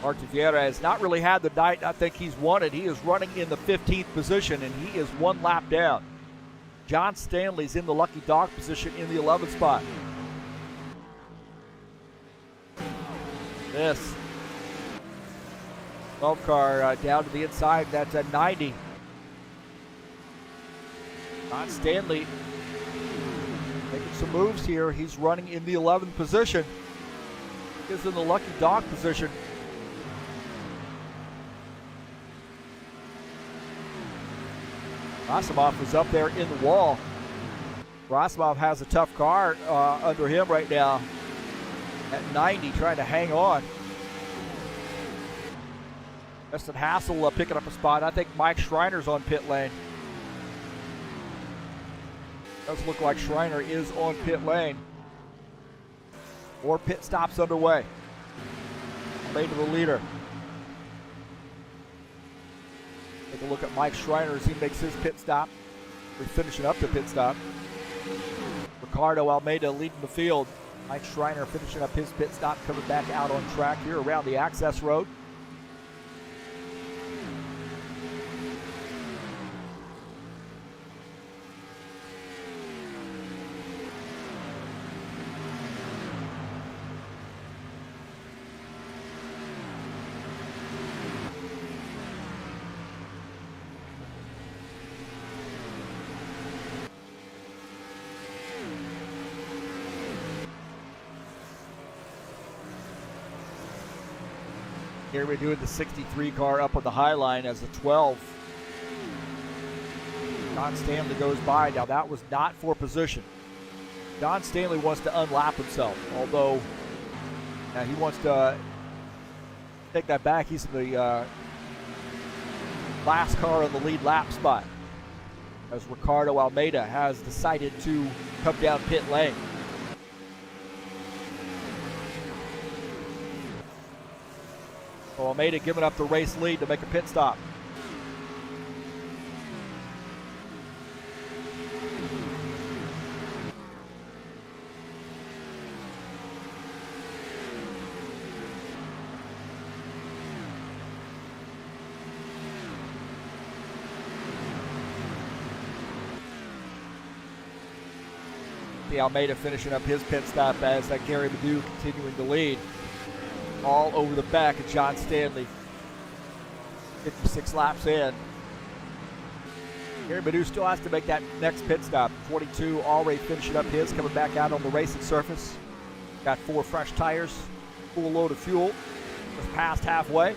Artiviera has not really had the night I think he's wanted. He is running in the 15th position, and he is one lap down. John Stanley's in the lucky dog position in the 11th spot. This 12 car down to the inside. That's a 90. John Stanley making some moves here. He's running in the 11th position. He is in the lucky dog position. Rasimov is up there in the wall. Rasimov has a tough car under him right now at 90, trying to hang on. Justin Hassel picking up a spot. I think Mike Schreiner's on pit lane. Does look like Schreiner is on pit lane. More pit stops underway. Made to the leader. Take a look at Mike Schreiner as he makes his pit stop. We're finishing up the pit stop. Ricardo Almeida leading the field. Mike Schreiner finishing up his pit stop, coming back out on track here around the access road. Here we're doing the 63 car up on the high line as a 12. Don Stanley goes by. Now that was not for position. Don Stanley wants to unlap himself, although he wants to take that back. He's in the last car on the lead lap spot, as Ricardo Almeida has decided to come down pit lane. So Almeida giving up the race lead to make a pit stop. The Almeida finishing up his pit stop as Gary Madu continuing to lead. All over the back of John Stanley. 56 laps in. Gary Madu still has to make that next pit stop. 42 already finishing up his, coming back out on the racing surface. Got 4 fresh tires, full load of fuel. Just past halfway.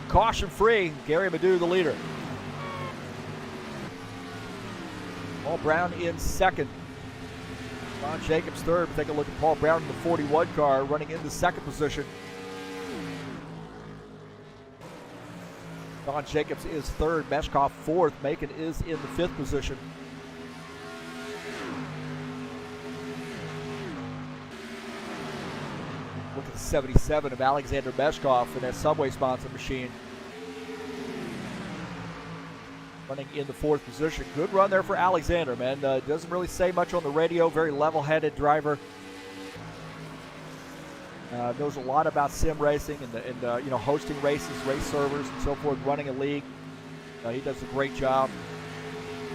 Caution free, Gary Madu the leader. Paul Brown in second. Don Jacobs third. Take a look at Paul Brown in the 41 car running in the second position. Don Jacobs is third. Meshkov fourth. Macon is in the 5th position. Look at the 77 of Alexander Meshkov in that Subway sponsor machine. Running in the 4th position. Good run there for Alexander, man. Doesn't really say much on the radio. Very level-headed driver. Knows a lot about sim racing and hosting races, race servers, and so forth. Running a league. He does a great job.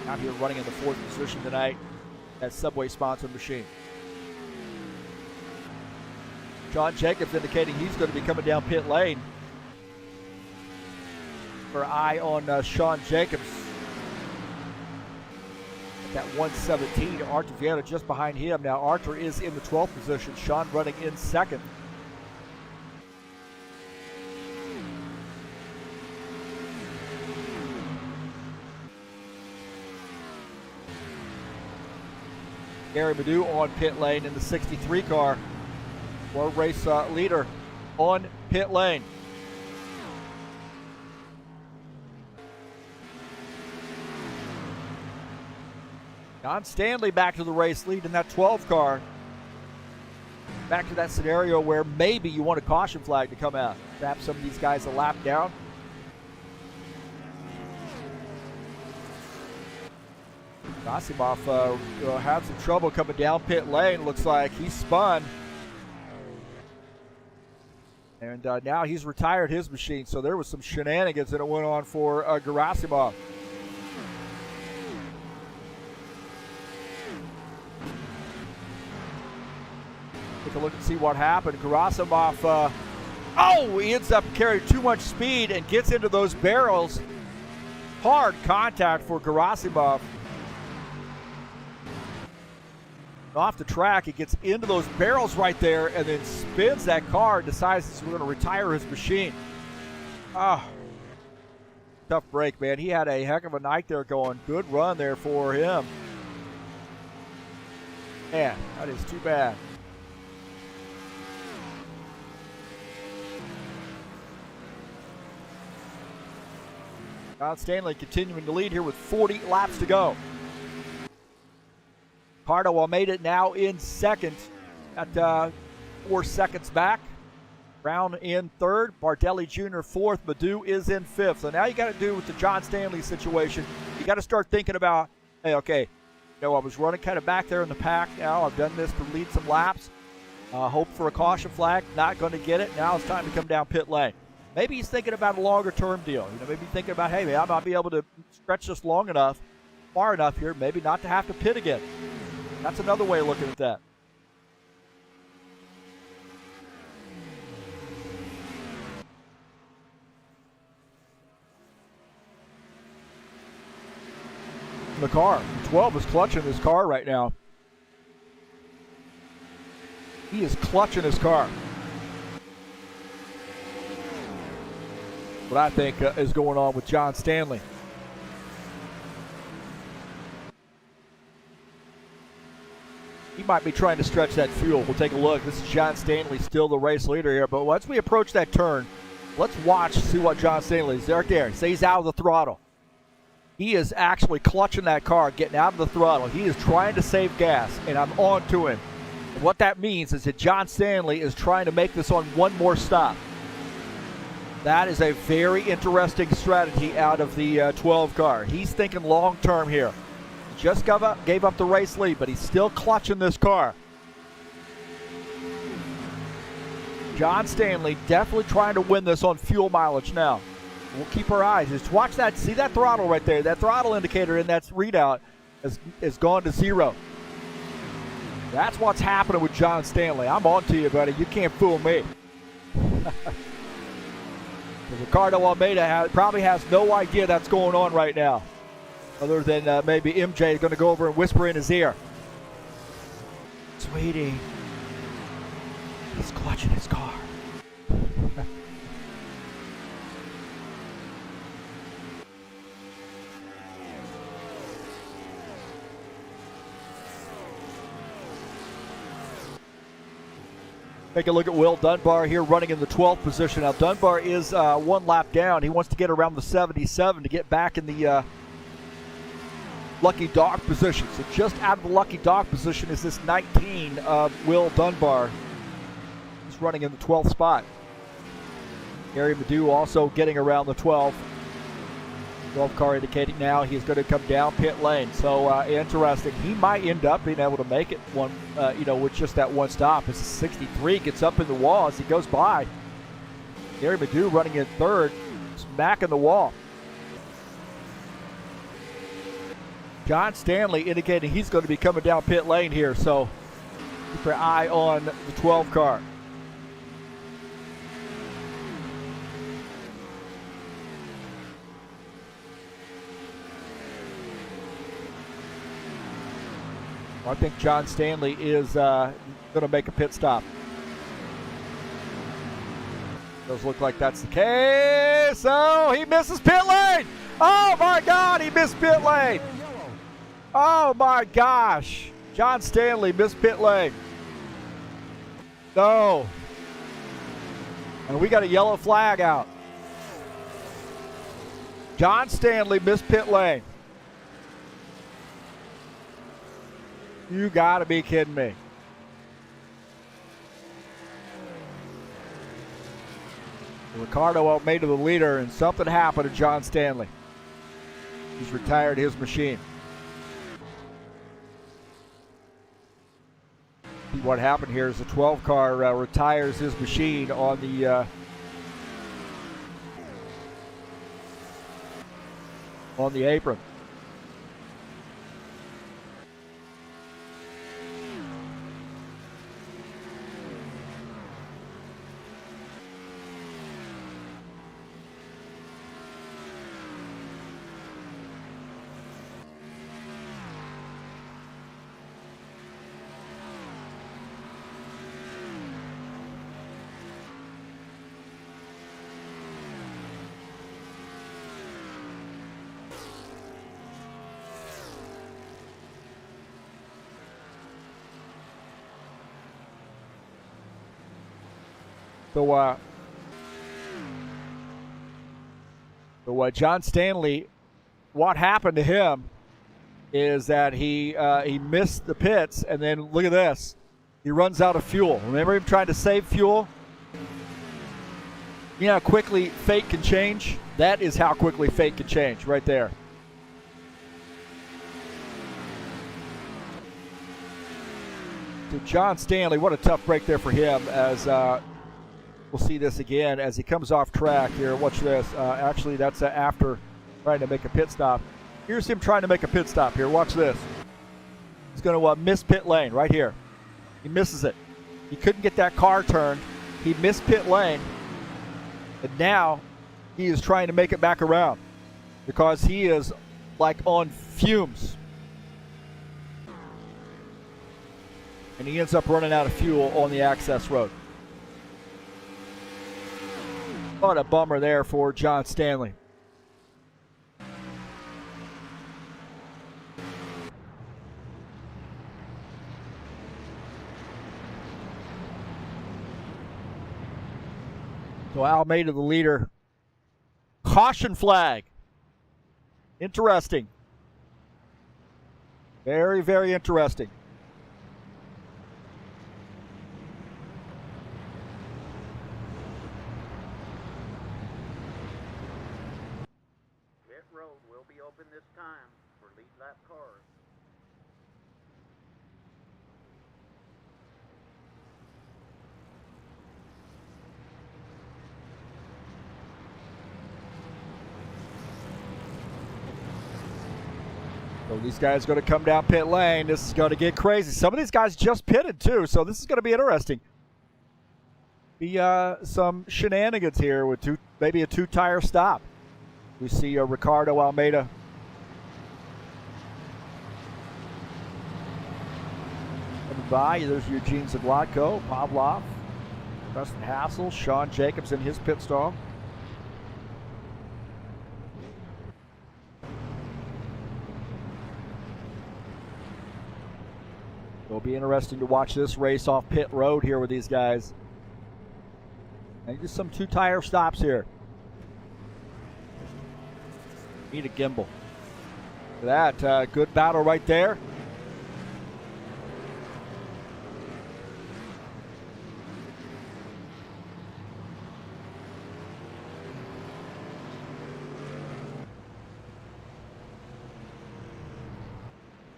Out here running in the 4th position tonight. That Subway sponsored machine. John Jacobs indicating he's going to be coming down pit lane. For eye on Sean Jacobs. That 117, Artur Vieta just behind him. Now Artur is in the 12th position. Sean running in second. Gary Madu on pit lane in the 63 car. World race leader on pit lane. Don Stanley back to the race lead in that 12 car. Back to that scenario where maybe you want a caution flag to come out. Perhaps some of these guys a lap down. Rasimov had some trouble coming down pit lane. Looks like he spun. And now he's retired his machine, so there was some shenanigans that went on for Gerasimov. Take a look and see what happened. Gerasimov, he ends up carrying too much speed and gets into those barrels. Hard contact for Gerasimov. Off the track, he gets into those barrels right there and then spins that car and decides he's going to retire his machine. Tough break, man. He had a heck of a night there going. Good run there for him. Man, that is too bad. John Stanley continuing to lead here with 40 laps to go. Cardwell made it now in second at 4 seconds back. Brown in third. Bardelli Jr. fourth. Madu is in fifth. So now you got to do with the John Stanley situation. You got to start thinking about, hey, okay, I was running kind of back there in the pack. Now I've done this to lead some laps. Hope for a caution flag. Not going to get it. Now it's time to come down pit lane. Maybe he's thinking about a longer-term deal. Maybe thinking about, hey, man, I might be able to stretch this long enough, far enough here, maybe not to have to pit again. That's another way of looking at that. The car. 12 is clutching his car right now. He is clutching his car. What I think is going on with John Stanley. He might be trying to stretch that fuel. We'll take a look. This is John Stanley, still the race leader here. But once we approach that turn, let's watch, see what John Stanley is. Right there. Say he's out of the throttle. He is actually clutching that car, getting out of the throttle. He is trying to save gas, and I'm on to him. And what that means is that John Stanley is trying to make this on one more stop. That is a very interesting strategy out of the 12 car. He's thinking long term here. Just gave up the race lead, but he's still clutching this car. John Stanley definitely trying to win this on fuel mileage now. We'll keep our eyes. Just watch that. See that throttle right there? That throttle indicator in that readout has gone to 0. That's what's happening with John Stanley. I'm on to you, buddy. You can't fool me. Ricardo Almeida probably has no idea that's going on right now, other than maybe MJ is going to go over and whisper in his ear. Sweetie, he's clutching his car. Take a look at Will Dunbar here running in the 12th position. Now Dunbar is 1 lap down. He wants to get around the 77 to get back in the lucky dog position. So just out of the lucky dog position is this 19 of Will Dunbar. He's running in the 12th spot. Gary Madu also getting around the 12th. 12 car indicating now he's going to come down pit lane. So interesting. He might end up being able to make it one, with just that one stop. As 63 gets up in the wall as he goes by. Gary Madu running in third, smacking the wall. John Stanley indicating he's going to be coming down pit lane here. So keep your eye on the 12 car. I think John Stanley is going to make a pit stop. Does look like that's the case. Oh, he misses pit lane. Oh, my God, he missed pit lane. Oh, my gosh. John Stanley missed pit lane. No. And we got a yellow flag out. John Stanley missed pit lane. You gotta be kidding me. Ricardo Almeida the leader, and something happened to John Stanley. He's retired his machine. He what happened here is the 12 car retires his machine on the apron. So John Stanley, what happened to him is that he missed the pits, and then look at this. He runs out of fuel. Remember him trying to save fuel? You know how quickly fate can change? That is how quickly fate can change right there. So John Stanley, what a tough break there for him, as we'll see this again as he comes off track here. Watch this. Actually, that's after trying to make a pit stop. Here's him trying to make a pit stop here. Watch this. He's going to miss pit lane right here. He misses it. He couldn't get that car turned. He missed pit lane. And now he is trying to make it back around because he is like on fumes. And he ends up running out of fuel on the access road. What a bummer there for John Stanley. So Almeida, the leader. Caution flag. Interesting. Very, very interesting. Pit road will be open this time for lead lap cars. So these guys are going to come down pit lane. This is going to get crazy. Some of these guys just pitted too, so this is going to be interesting. Be some shenanigans here with maybe a two-tire stop. We see Ricardo Almeida. Coming by, there's Eugene Zaglatko, Pavlov, Preston Hassel, Sean Jacobs in his pit stall. It'll be interesting to watch this race off pit road here with these guys. And just some two-tire stops here. Need a gimbal. Look at that, good battle right there.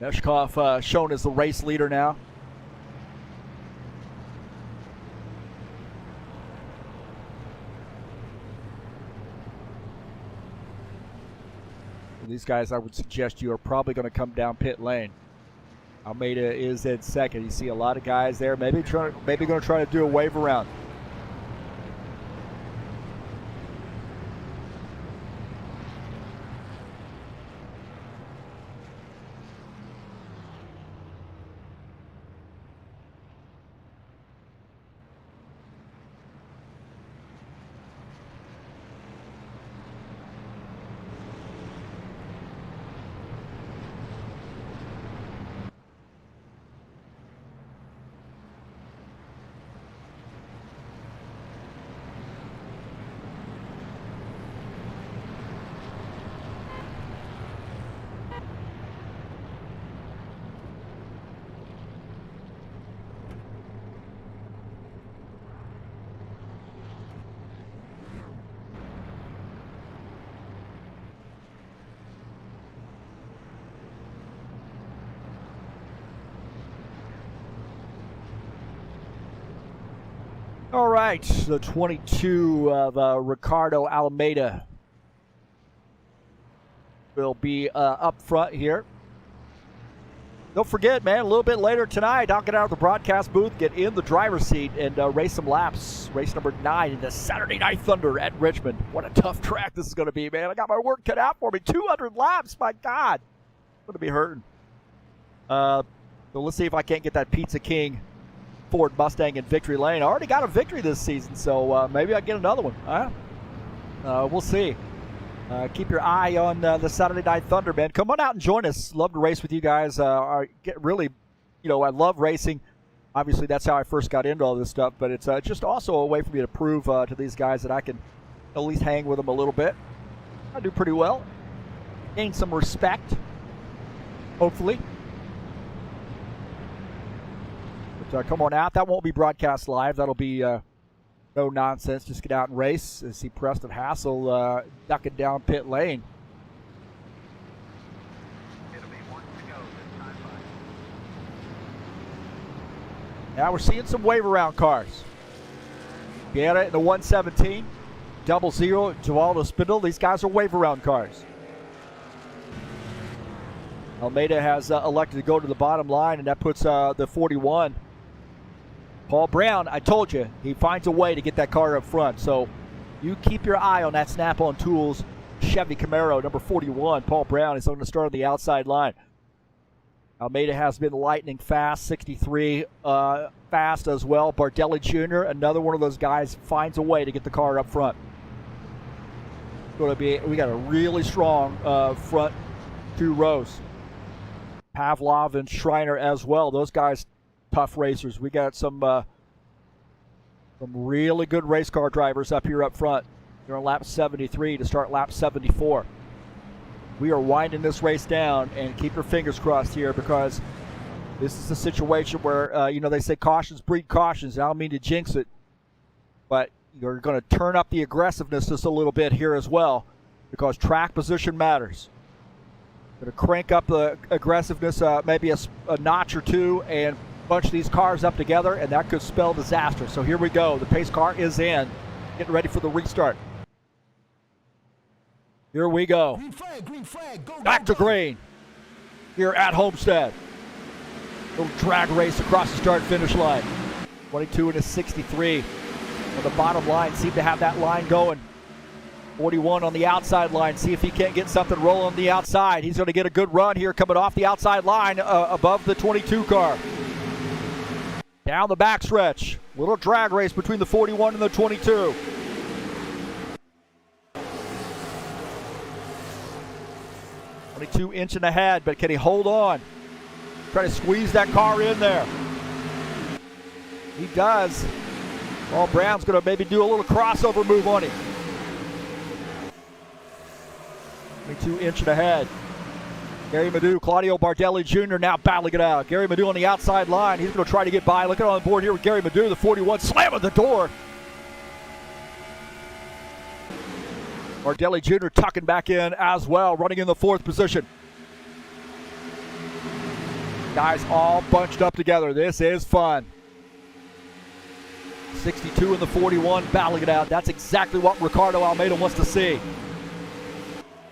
Meshkov shown as the race leader now. These guys, I would suggest you are probably going to come down pit lane. Almeida is in second. You see a lot of guys there. Maybe going to try to do a wave around. All right, the 22 of Ricardo Almeida will be up front here. Don't forget, man, a little bit later tonight, I'll get out of the broadcast booth, get in the driver's seat, and race some laps. Race number 9 in the Saturday Night Thunder at Richmond. What a tough track this is going to be, man. I got my work cut out for me. 200 laps, my God. I'm going to be hurting. So let's see if I can't get that Pizza King Ford Mustang in victory lane. I already got a victory this season, so maybe I get another one. We'll see. Keep your eye on the Saturday Night Thunder, man. Come on out and join us. Love to race with you guys. I love racing. Obviously, that's how I first got into all this stuff, but it's just also a way for me to prove to these guys that I can at least hang with them a little bit. I do pretty well. Gain some respect, hopefully. But come on out. That won't be broadcast live. That'll be no nonsense. Just get out and race. I see Preston Hassel ducking down pit lane. It'll be one to go this time by. Now we're seeing some wave around cars. Get it in the 117. 00, Givaldo Spindle. These guys are wave around cars. Almeida has elected to go to the bottom line, and that puts the 41. Paul Brown, I told you, he finds a way to get that car up front. So you keep your eye on that Snap-on Tools Chevy Camaro, number 41. Paul Brown is going to start on the outside line. Almeida has been lightning fast, 63 fast as well. Bardelli Jr., another one of those guys, finds a way to get the car up front. We got a really strong front 2 rows. Pavlov and Schreiner as well. Those guys, tough racers. We got some really good race car drivers up here up front. They're on lap 73 to start lap 74. We are winding this race down, and keep your fingers crossed here, because this is a situation where they say cautions breed cautions. I don't mean to jinx it, but you're going to turn up the aggressiveness just a little bit here as well, because track position matters. Going to crank up the aggressiveness maybe a notch or two and bunch these cars up together, and that could spell disaster. So here we go. The pace car is in, getting ready for the restart. Here we go. Green flag, go, back to green here at Homestead. Little drag race across the start-finish line. 22 and a 63 on the bottom line. Seem to have that line going. 41 on the outside line. See if he can't get something rolling on the outside. He's going to get a good run here coming off the outside line above the 22 car. Down the backstretch. Little drag race between the 41 and the 22. Inch and ahead, but can he hold on? Try to squeeze that car in there. He does. Paul Brown's going to maybe do a little crossover move on him. 22 inch and ahead. Gary Madu, Claudio Bardelli Jr. now battling it out. Gary Madu on the outside line. He's going to try to get by. Look at on the board here with Gary Madu, the 41, slamming the door. Bardelli Jr. tucking back in as well, running in the 4th position. Guys all bunched up together. This is fun. 62 and the 41 battling it out. That's exactly what Ricardo Almeida wants to see.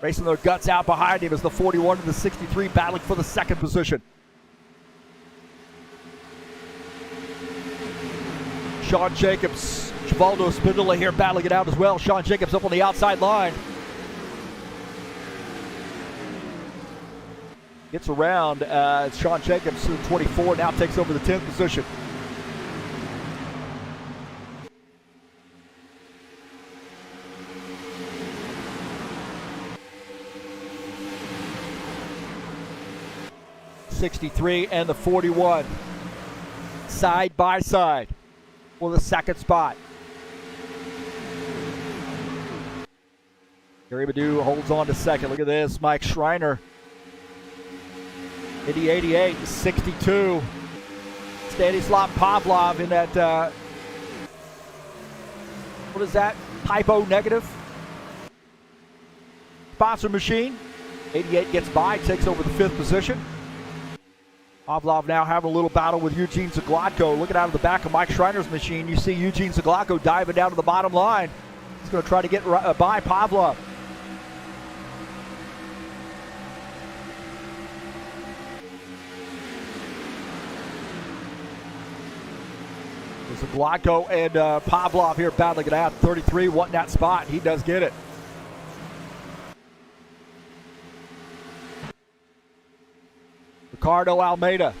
Racing their guts out behind him is the 41 and the 63 battling for the 2nd position. Sean Jacobs, Givaldo Spindola here battling it out as well. Sean Jacobs up on the outside line. Gets around. Sean Jacobs, 24, now takes over the 10th position. '63 and the 41 side by side for the 2nd spot. Gary Madu holds on to 2nd. Look at this, Mike Schreiner. 88, 62. Stanislav Pavlov in that, what is that? Typo negative. Sponsor machine. 88 gets by, takes over the 5th position. Pavlov now having a little battle with Eugene Zaglatko. Looking out of the back of Mike Schreiner's machine, you see Eugene Zaglatko diving down to the bottom line. He's going to try to get by Pavlov. There's Zaglatko and Pavlov here battling it out. 33 wanting that spot. He does get it. Ricardo Almeida,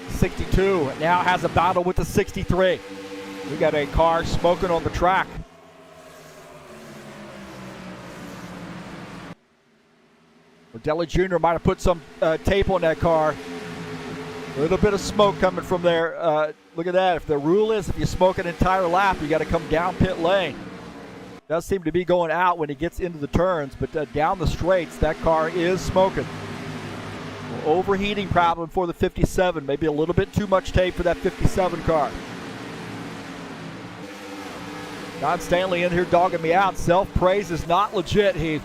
62, now has a battle with the 63. We got a car smoking on the track. Deli Jr. might have put some tape on that car. A little bit of smoke coming from there. Look at that. If the rule is if you smoke an entire lap, you got to come down pit lane. Does seem to be going out when he gets into the turns, but down the straights, that car is smoking. Overheating problem for the 57. Maybe a little bit too much tape for that 57 car. Don Stanley in here dogging me out. Self-praise is not legit, Heath.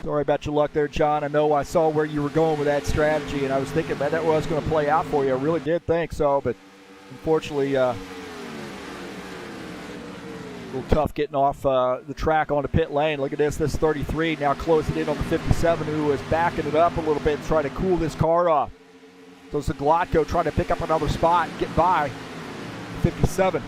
Sorry about your luck there, John. I know I saw where you were going with that strategy, and I was thinking, man, that was going to play out for you. I really did think so, but unfortunately, a little tough getting off the track onto pit lane. Look at this 33 now closing in on the 57, who is backing it up a little bit, trying to cool this car off. So Zaglatko trying to pick up another spot and get by 57.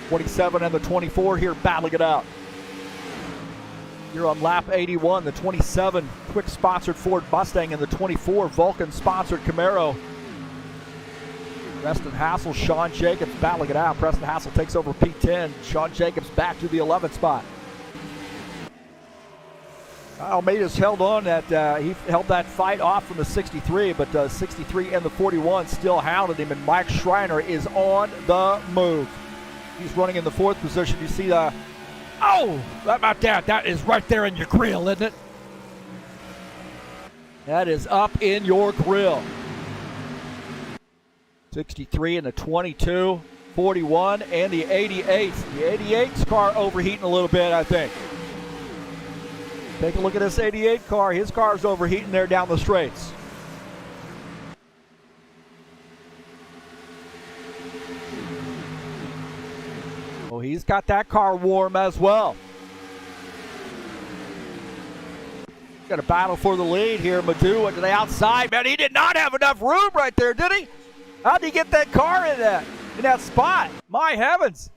'27 and the 24 here battling it out. Here on lap 81, the 27 Quick sponsored Ford Mustang and the 24 Vulcan sponsored Camaro. Preston Hassel, Sean Jacobs battling it out. Preston Hassel takes over P10. Sean Jacobs back to the 11th spot. Almeida's held on that. He held that fight off from the 63, but the 63 and the 41 still hounded him, and Mike Schreiner is on the move. He's running in the 4th position. You see the, oh, how about that? That is right there in your grill, isn't it? That is up in your grill. 63 and the 22, 41 and the 88. The 88's car overheating a little bit, I think. Take a look at this 88 car. His car's overheating there down the straights. Oh, he's got that car warm as well. Got a battle for the lead here. Madu went to the outside. Man, he did not have enough room right there, did he? How'd he get that car in that spot? My heavens.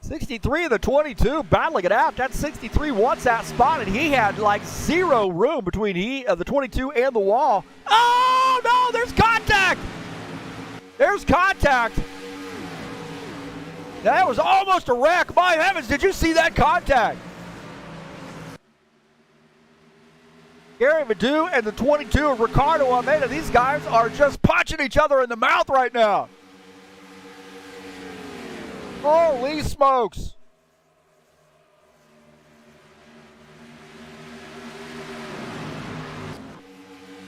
63 of the 22 battling it out. That 63 wants that spot, and he had like zero room between the 22 and the wall. Oh, no, there's contact. There's contact. That was almost a wreck. My heavens, did you see that contact? Gary Madu and the 22 of Ricardo Almeida. These guys are just punching each other in the mouth right now. Holy smokes.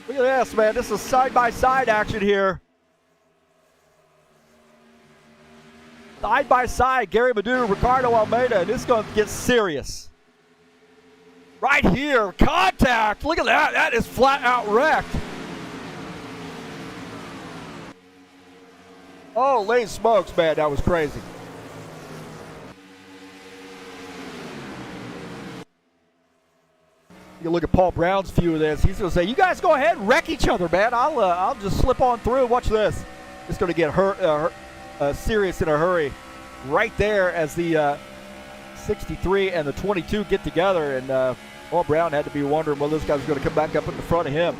Look at this, man. This is side-by-side action here. Side by side, Gary Madu, Ricardo Almeida, and this is going to get serious. Right here, contact. Look at that. That is flat out wrecked. Holy smokes, man. That was crazy. You look at Paul Brown's view of this. He's going to say, you guys go ahead and wreck each other, man. I'll just slip on through. Watch this. It's going to get serious in a hurry right there as the 63 and the 22 get together, and Paul Brown had to be wondering whether this guy's going to come back up in the front of him.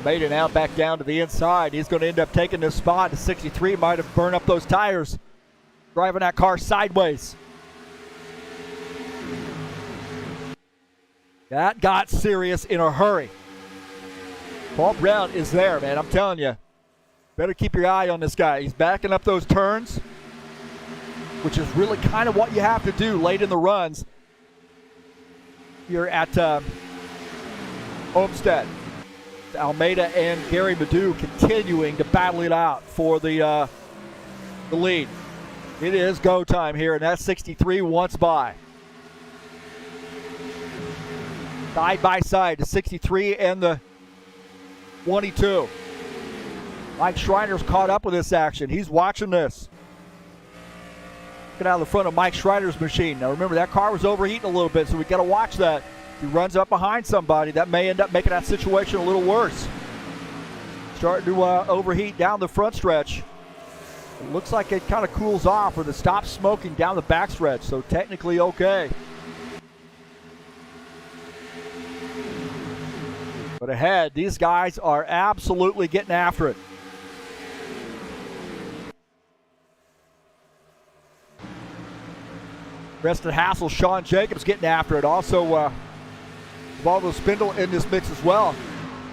Made it out back down to the inside. He's going to end up taking this spot. The 63 might have burned up those tires, driving that car sideways. That got serious in a hurry. Paul Brown is there, man. I'm telling you. Better keep your eye on this guy. He's backing up those turns, which is really kind of what you have to do late in the runs. You're at Homestead. Almeida and Gary Madu continuing to battle it out for the lead. It is go time here, and that 63 once by. Side by side, the 63 and the 22. Mike Schreiner's caught up with this action. He's watching this. Looking out of the front of Mike Schreiner's machine. Now remember, that car was overheating a little bit, so we got to watch that. If he runs up behind somebody, that may end up making that situation a little worse. Starting to overheat down the front stretch. It looks like it kind of cools off, or the stops smoking down the back stretch, so technically okay. But ahead, these guys are absolutely getting after it. Preston Hassel, Sean Jacobs getting after it. Also, Volvo Spindle in this mix as well.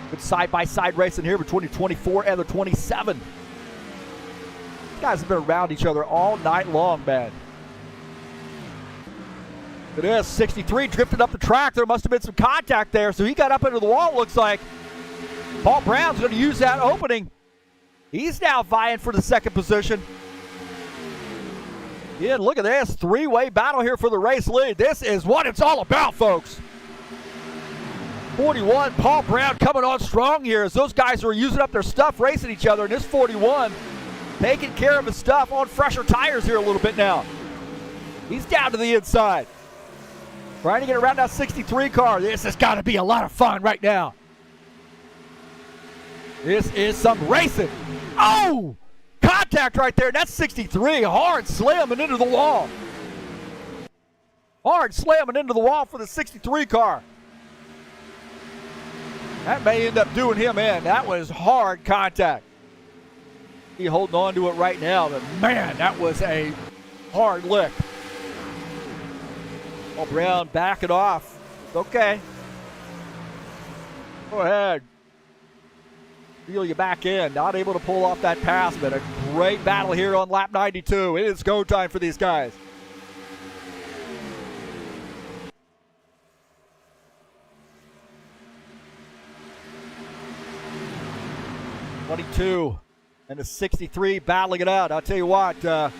Good side-by-side racing here between the 24 and the 27. These guys have been around each other all night long, man. It is 63 drifted up the track. There must have been some contact there, so he got up into the wall, it looks like. Paul Brown's going to use that opening. He's now vying for the second position. Yeah, look at this. Three-way battle here for the race lead. This is what it's all about, folks. 41, Paul Brown coming on strong here as those guys were using up their stuff, racing each other. And this 41 taking care of his stuff on fresher tires here a little bit now. He's down to the inside. Trying to get around that 63 car. This has got to be a lot of fun right now. This is some racing. Oh! Contact right there. That's 63. Hard slamming into the wall. Hard slamming into the wall for the 63 car. That may end up doing him in. That was hard contact. He's holding on to it right now, but man, that was a hard lick. Paul Brown backing off. It's okay. Go ahead. Reel you back in. Not able to pull off that pass, but a great battle here on lap 92. It is go time for these guys. '22 and the 63 battling it out. I'll tell you what, Reiner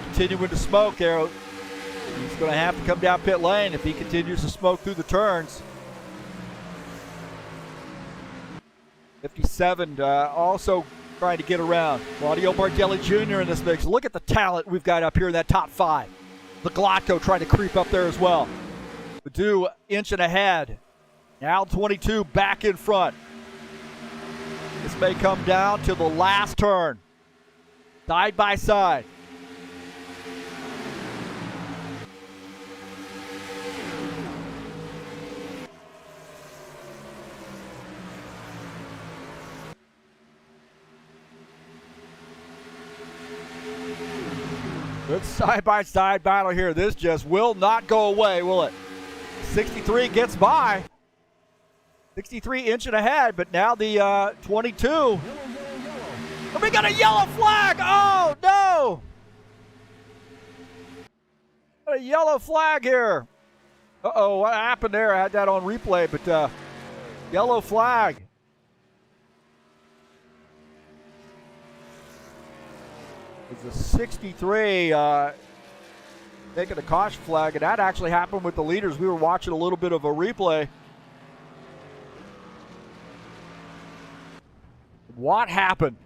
continuing to smoke there. He's going to have to come down pit lane if he continues to smoke through the turns. 57 also trying to get around. Claudio Bardelli Jr. in this mix. Look at the talent we've got up here in that top five. The Glotko trying to creep up there as well. Badu inch and ahead. Now 22 back in front. This may come down to the last turn. Side by side. Good side-by-side battle here. This just will not go away, will it? 63 gets by. 63 inching ahead, but now the 22. And we got a yellow flag. Oh, no. Got a yellow flag here. Uh-oh, what happened there? I had that on replay, but yellow flag. It's a 63 taking a caution flag, and that actually happened with the leaders. We were watching a little bit of a replay. What happened?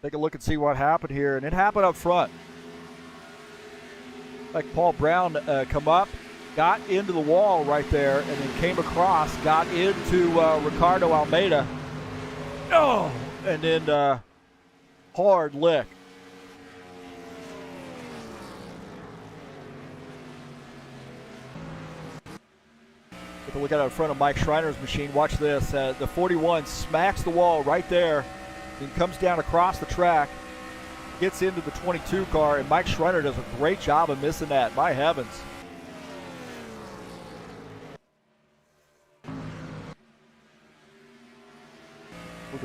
Take a look and see what happened here, and it happened up front. Like Paul Brown come up, got into the wall right there, and then came across, got into Ricardo Almeida. Oh, and then hard lick. Take a look at it in front of Mike Schreiner's machine. Watch this. The 41 smacks the wall right there. Then comes down across the track, gets into the 22 car, and Mike Schreiner does a great job of missing that. My heavens.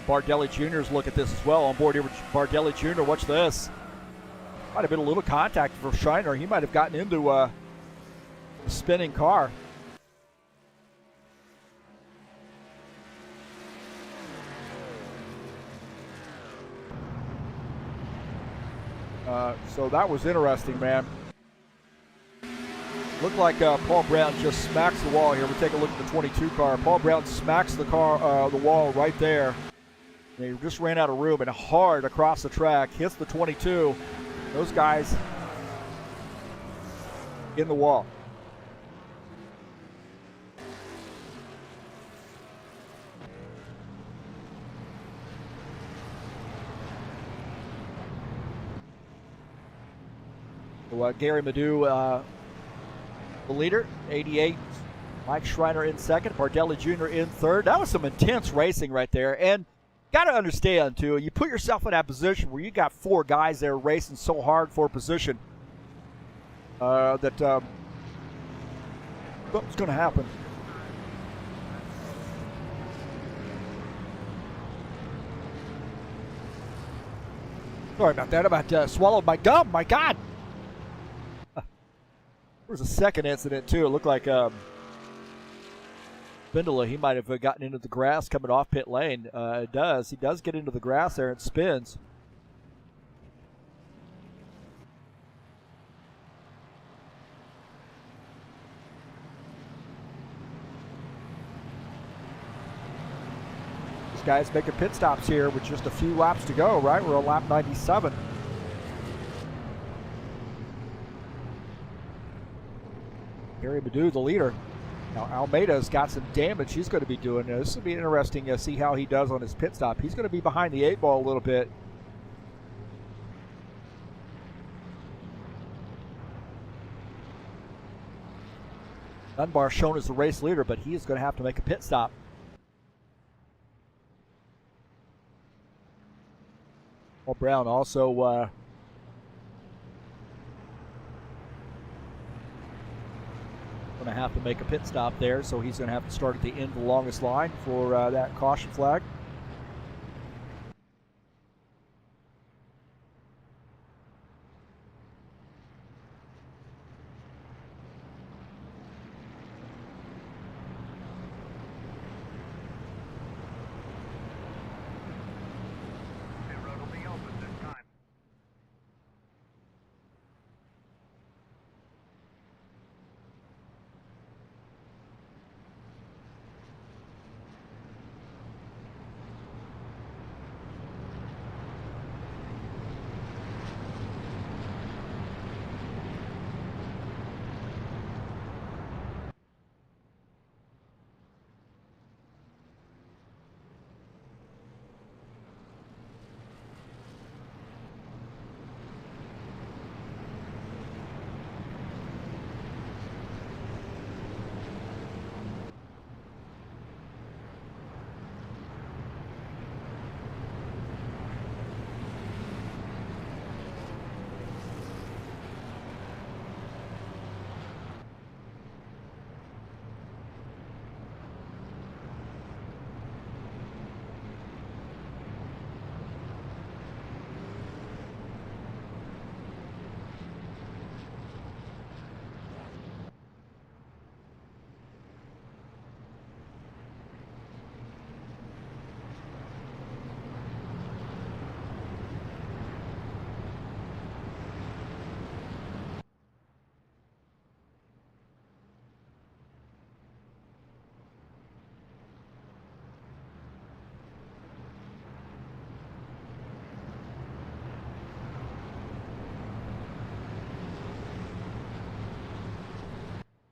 Bardelli Jr.'s look at this as well. On board here with Bardelli Jr. Watch this. Might have been a little contact for Shiner. He might have gotten into a spinning car. So that was interesting, man. Looked like Paul Brown just smacks the wall here. We take a look at the 22 car. Paul Brown smacks the wall right there. And he just ran out of room and hard across the track. Hits the 22. Those guys in the wall. So, Gary Madu, the leader, 88. Mike Schreiner in second. Bardelli Jr. in third. That was some intense racing right there. And got to understand, too, you put yourself in that position where you got 4 guys there racing so hard for a position that something's going to happen. Sorry about that. I about swallowed my gum. My God. There was a second incident, too. It looked like Spindola, he might have gotten into the grass coming off pit lane. He does get into the grass there and spins. These guys making pit stops here with just a few laps to go, right? We're on lap 97. Gary Madu, the leader. Now Almeida's got some damage he's going to be doing. This will be interesting to see how he does on his pit stop. He's going to be behind the 8 ball a little bit. Dunbar shown as the race leader, but he is going to have to make a pit stop. Paul Brown also going to have to make a pit stop there, so he's going to have to start at the end of the longest line for that caution flag. The road will be open this time.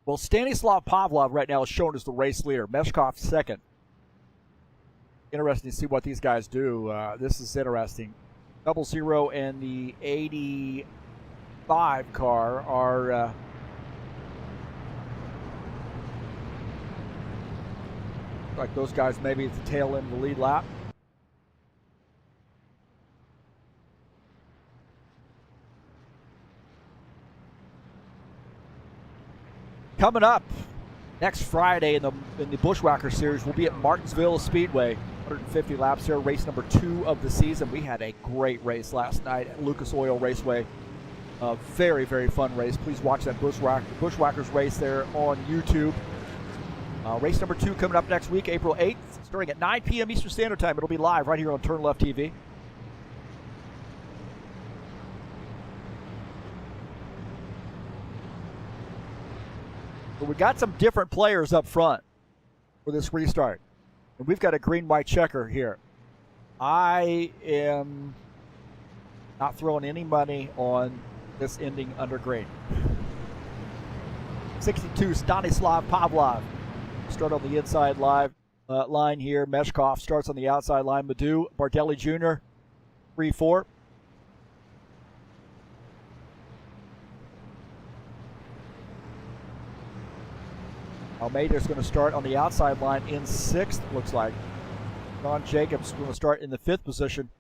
Well, Stanislav Pavlov right now is shown as the race leader. Meshkov second. Interesting to see what these guys do. This is interesting. 00 and the 85 car are like those guys maybe at the tail end of the lead lap. Coming up next Friday in the Bushwhacker Series, we'll be at Martinsville Speedway. 150 laps here, race number 2 of the season. We had a great race last night at Lucas Oil Raceway. A very, very fun race. Please watch that Bushwhackers race there on YouTube. Race number 2 coming up next week, April 8th, starting at 9 p.m. Eastern Standard Time. It'll be live right here on TurnLeftTV. But we got some different players up front for this restart. And we've got a green-white checker here. I am not throwing any money on this ending under green. 62, Stanislav Pavlov. Start on the inside line here. Meshkov starts on the outside line. Madu, Bardelli Jr., 3-4. Almeida's going to start on the outside line in 6th, looks like. John Jacobs going to start in the 5th position.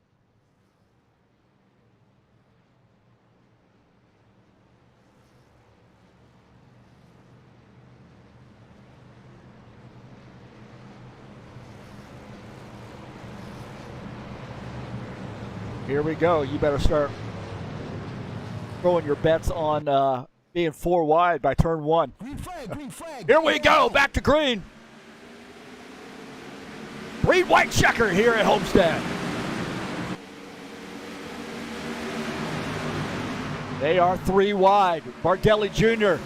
Here we go. You better start throwing your bets on being 4 wide by turn 1. Green flag. Here we go, back to green. Green-white checker here at Homestead. They are 3 wide. Bardelli Jr.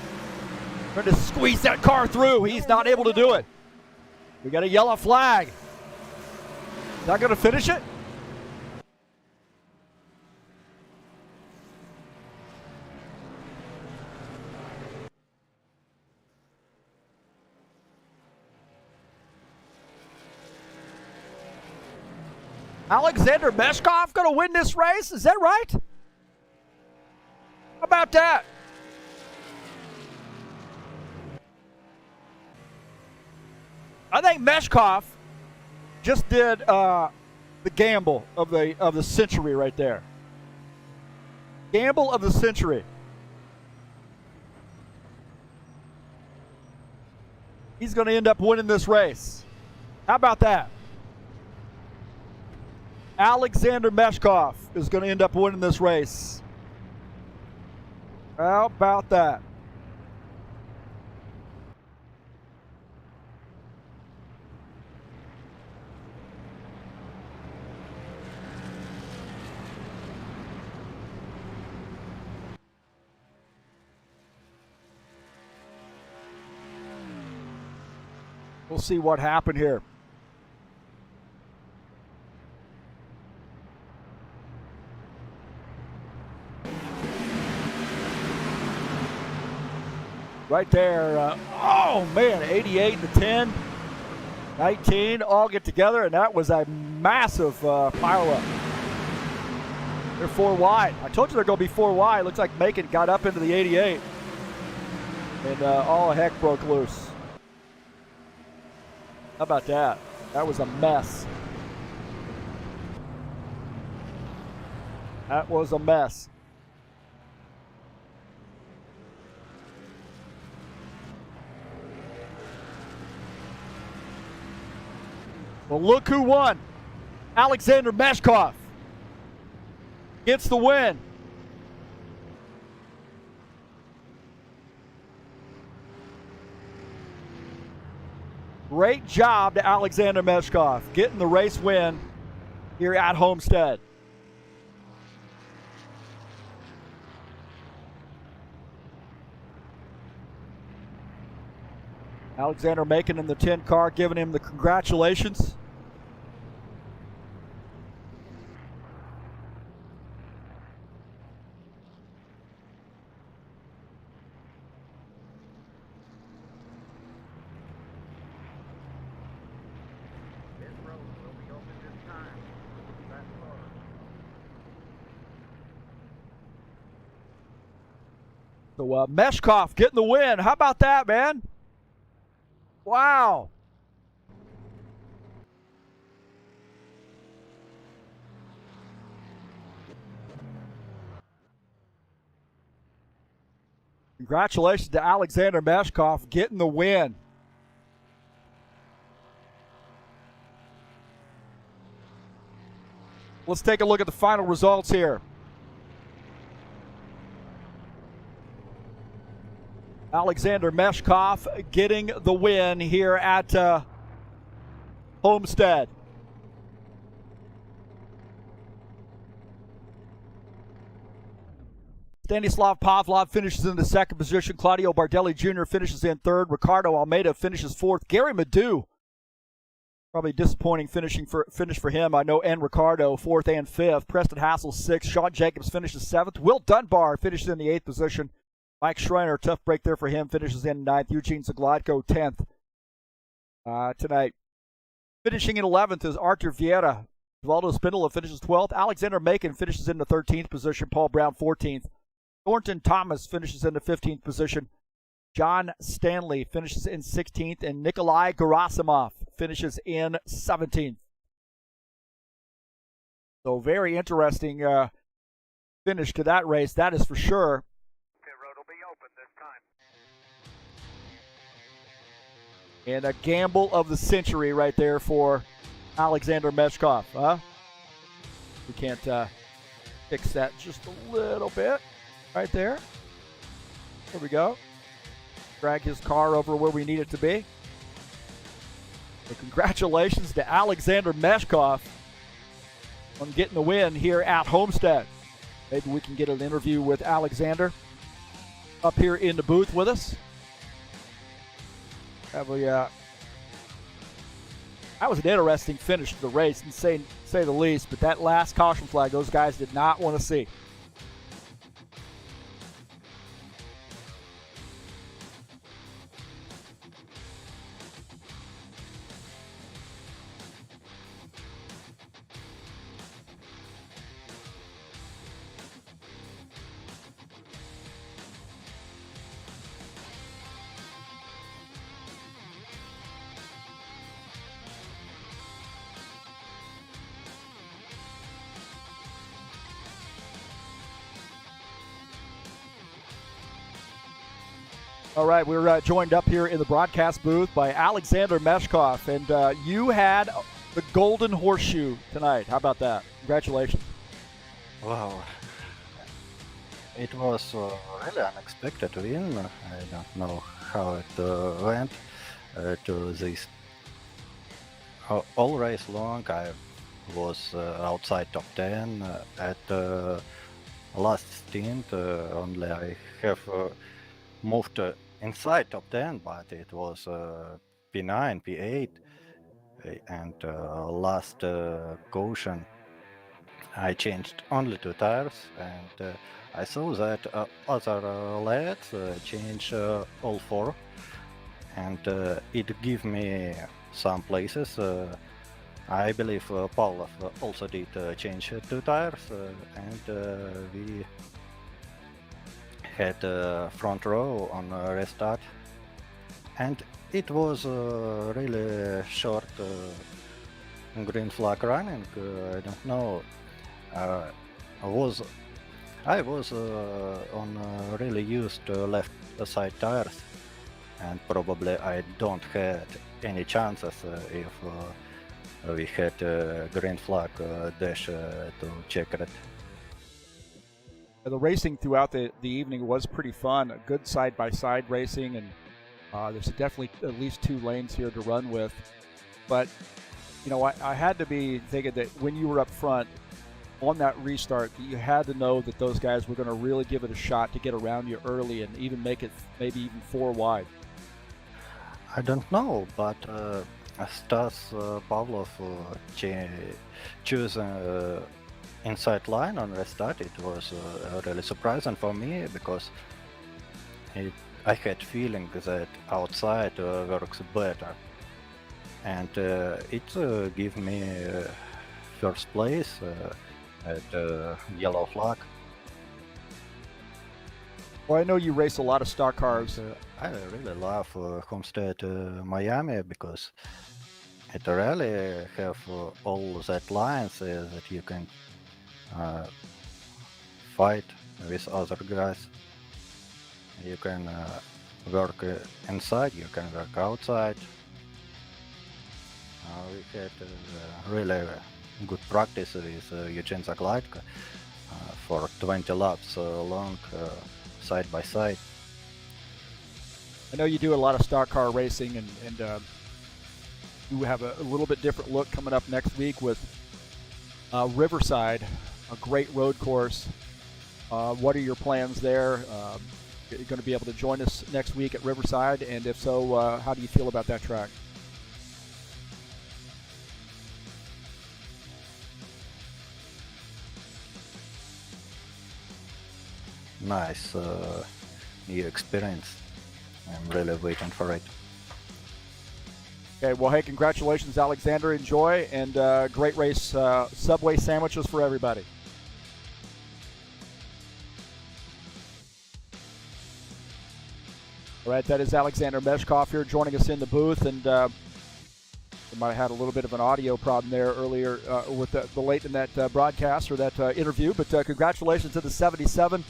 trying to squeeze that car through. He's not able to do it. We got a yellow flag. Not going to finish it? Alexander Meshkov going to win this race? Is that right? How about that? I think Meshkov just did the gamble of the century right there. Gamble of the century. He's going to end up winning this race. How about that? Alexander Meshkov is going to end up winning this race. How about that? We'll see what happened here. Right there, oh man, 88 to 10, 19, all get together, and that was a massive pileup. They're 4 wide. I told you they're going to be 4 wide. Looks like Macon got up into the 88, and all heck broke loose. How about that? That was a mess. That was a mess. Well, look who won. Alexander Meshkov gets the win. Great job to Alexander Meshkov getting the race win here at Homestead. Alexander making him the 10 car, giving him the congratulations. This road will be open this time. That's all. So Meshkov getting the win. How about that, man? Wow. Congratulations to Alexander Meshkov getting the win. Let's take a look at the final results here. Alexander Meshkov getting the win here at Homestead. Stanislav Pavlov finishes in the second position. Claudio Bardelli Jr. finishes in third. Ricardo Almeida finishes fourth. Gary Madu, probably disappointing finish for him. I know, and Ricardo, fourth and fifth. Preston Hassel, sixth. Sean Jacobs finishes seventh. Will Dunbar finishes in the eighth position. Mike Schreiner, tough break there for him, finishes in ninth. Eugene Zagladko, 10th tonight. Finishing in 11th is Artur Vieira. Valdo Spindola finishes 12th. Alexander Macon finishes in the 13th position. Paul Brown, 14th. Thornton Thomas finishes in the 15th position. John Stanley finishes in 16th. And Nikolai Gerasimov finishes in 17th. So very interesting finish to that race, that is for sure. And a gamble of the century right there for Alexander Meshkov. We can't fix that just a little bit right there. There we go. Drag his car over where we need it to be. So congratulations to Alexander Meshkov on getting the win here at Homestead. Maybe we can get an interview with Alexander up here in the booth with us. That was an interesting finish to the race, to say the least. But that last caution flag, those guys did not want to see. All right, we're joined up here in the broadcast booth by Alexander Meshkov, and you had the golden horseshoe tonight. How about that? Congratulations. Wow. It was really unexpected win. I don't know how it went to this. All race long I was outside top 10. At last stint only I have moved inside top 10, but it was P9, P8, and last caution I changed only 2 tires, and I saw that other lads change all 4, and it gave me some places. I believe Paul also did change 2 tires, and we had front row on restart, and it was really short green flag running. I don't know. I was on really used left side tires, and probably I don't had any chances if we had green flag dash to check it. The racing throughout the evening was pretty fun. Good side-by-side racing, and there's definitely at least 2 lanes here to run with. But, you know, I had to be thinking that when you were up front on that restart, you had to know that those guys were going to really give it a shot to get around you early and even make it maybe even 4 wide. I don't know, but Stas Pavlov chose inside line on restart. It was really surprising for me, because I had feeling that outside works better, and it gave me first place at yellow flag. Well, I know you race a lot of stock cars. I really love Homestead-Miami, because it really have all that lines that you can fight with other guys. You can work inside, you can work outside. We had really good practice with Eugene Zaglaitko for 20 laps long, side by side. I know you do a lot of stock car racing, and you have a little bit different look coming up next week with Riverside, a great road course. What are your plans there? You're going to be able to join us next week at Riverside, and if so, how do you feel about that track? Nice new experience. I'm really waiting for it. Okay, well, hey, congratulations, Alexander. Enjoy, and great race. Subway sandwiches for everybody. All right, that is Alexander Meshkov here joining us in the booth, and we might have had a little bit of an audio problem there earlier with the late in that broadcast or that interview, but congratulations to the 77.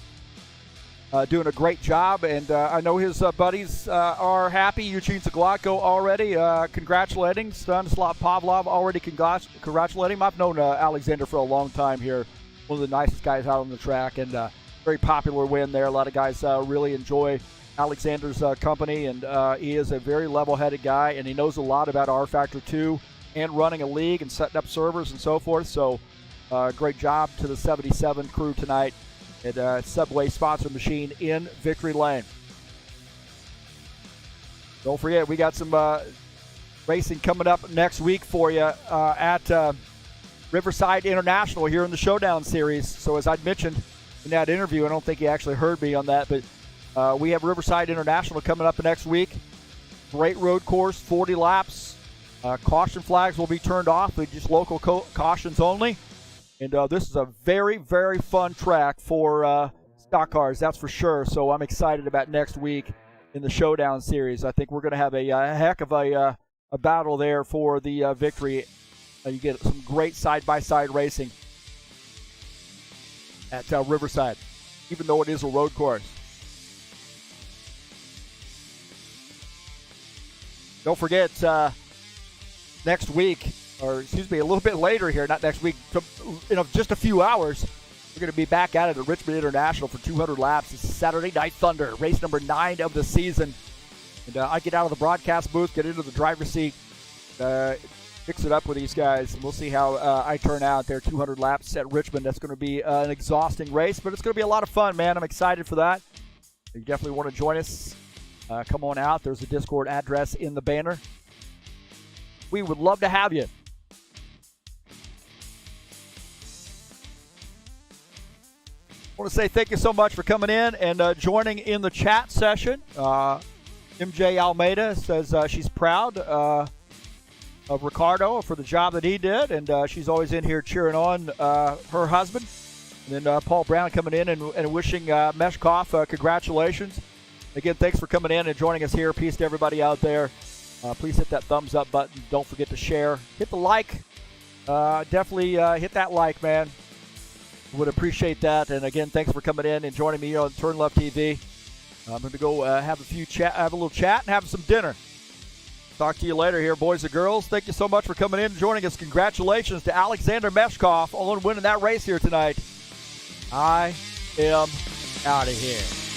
Doing a great job, and I know his buddies are happy. Eugene Zaglaitko already congratulating. Stanislav Pavlov already congratulating him. I've known Alexander for a long time here. One of the nicest guys out on the track, and very popular win there. A lot of guys really enjoy Alexander's company, and he is a very level-headed guy, and he knows a lot about rFactor 2 and running a league and setting up servers and so forth. So great job to the 77 crew tonight at Subway Sponsor Machine in Victory Lane. Don't forget, we got some racing coming up next week for you at Riverside International here in the Showdown series. So as I'd mentioned in that interview, I don't think you actually heard me on that, but we have Riverside International coming up next week. Great road course, 40 laps. Caution flags will be turned off, with just local cautions only. And this is a very, very fun track for stock cars, that's for sure. So I'm excited about next week in the Showdown series. I think we're going to have a heck of a battle there for the victory. You get some great side-by-side racing at Riverside, even though it is a road course. Don't forget, next week, or excuse me, a little bit later here, not next week, just a few hours, we're going to be back at it at Richmond International for 200 laps. It's Saturday Night Thunder, race number 9 of the season. And I get out of the broadcast booth, get into the driver's seat, fix it up with these guys, and we'll see how I turn out there. 200 laps at Richmond. That's going to be an exhausting race, but it's going to be a lot of fun, man. I'm excited for that. You definitely want to join us. Come on out. There's a Discord address in the banner. We would love to have you. I want to say thank you so much for coming in and joining in the chat session. MJ Almeida says she's proud of Ricardo for the job that he did, and she's always in here cheering on her husband. And then Paul Brown coming in and wishing Meshkov congratulations. Again, thanks for coming in and joining us here. Peace to everybody out there. Please hit that thumbs up button. Don't forget to share. Hit the like. Definitely hit that like, man. Would appreciate that. And again, thanks for coming in and joining me on TurnLeftTV. I'm going to go have a little chat and have some dinner. Talk to you later here, boys and girls. Thank you so much for coming in and joining us. Congratulations to Alexander Meshkov on winning that race here tonight. I am out of here.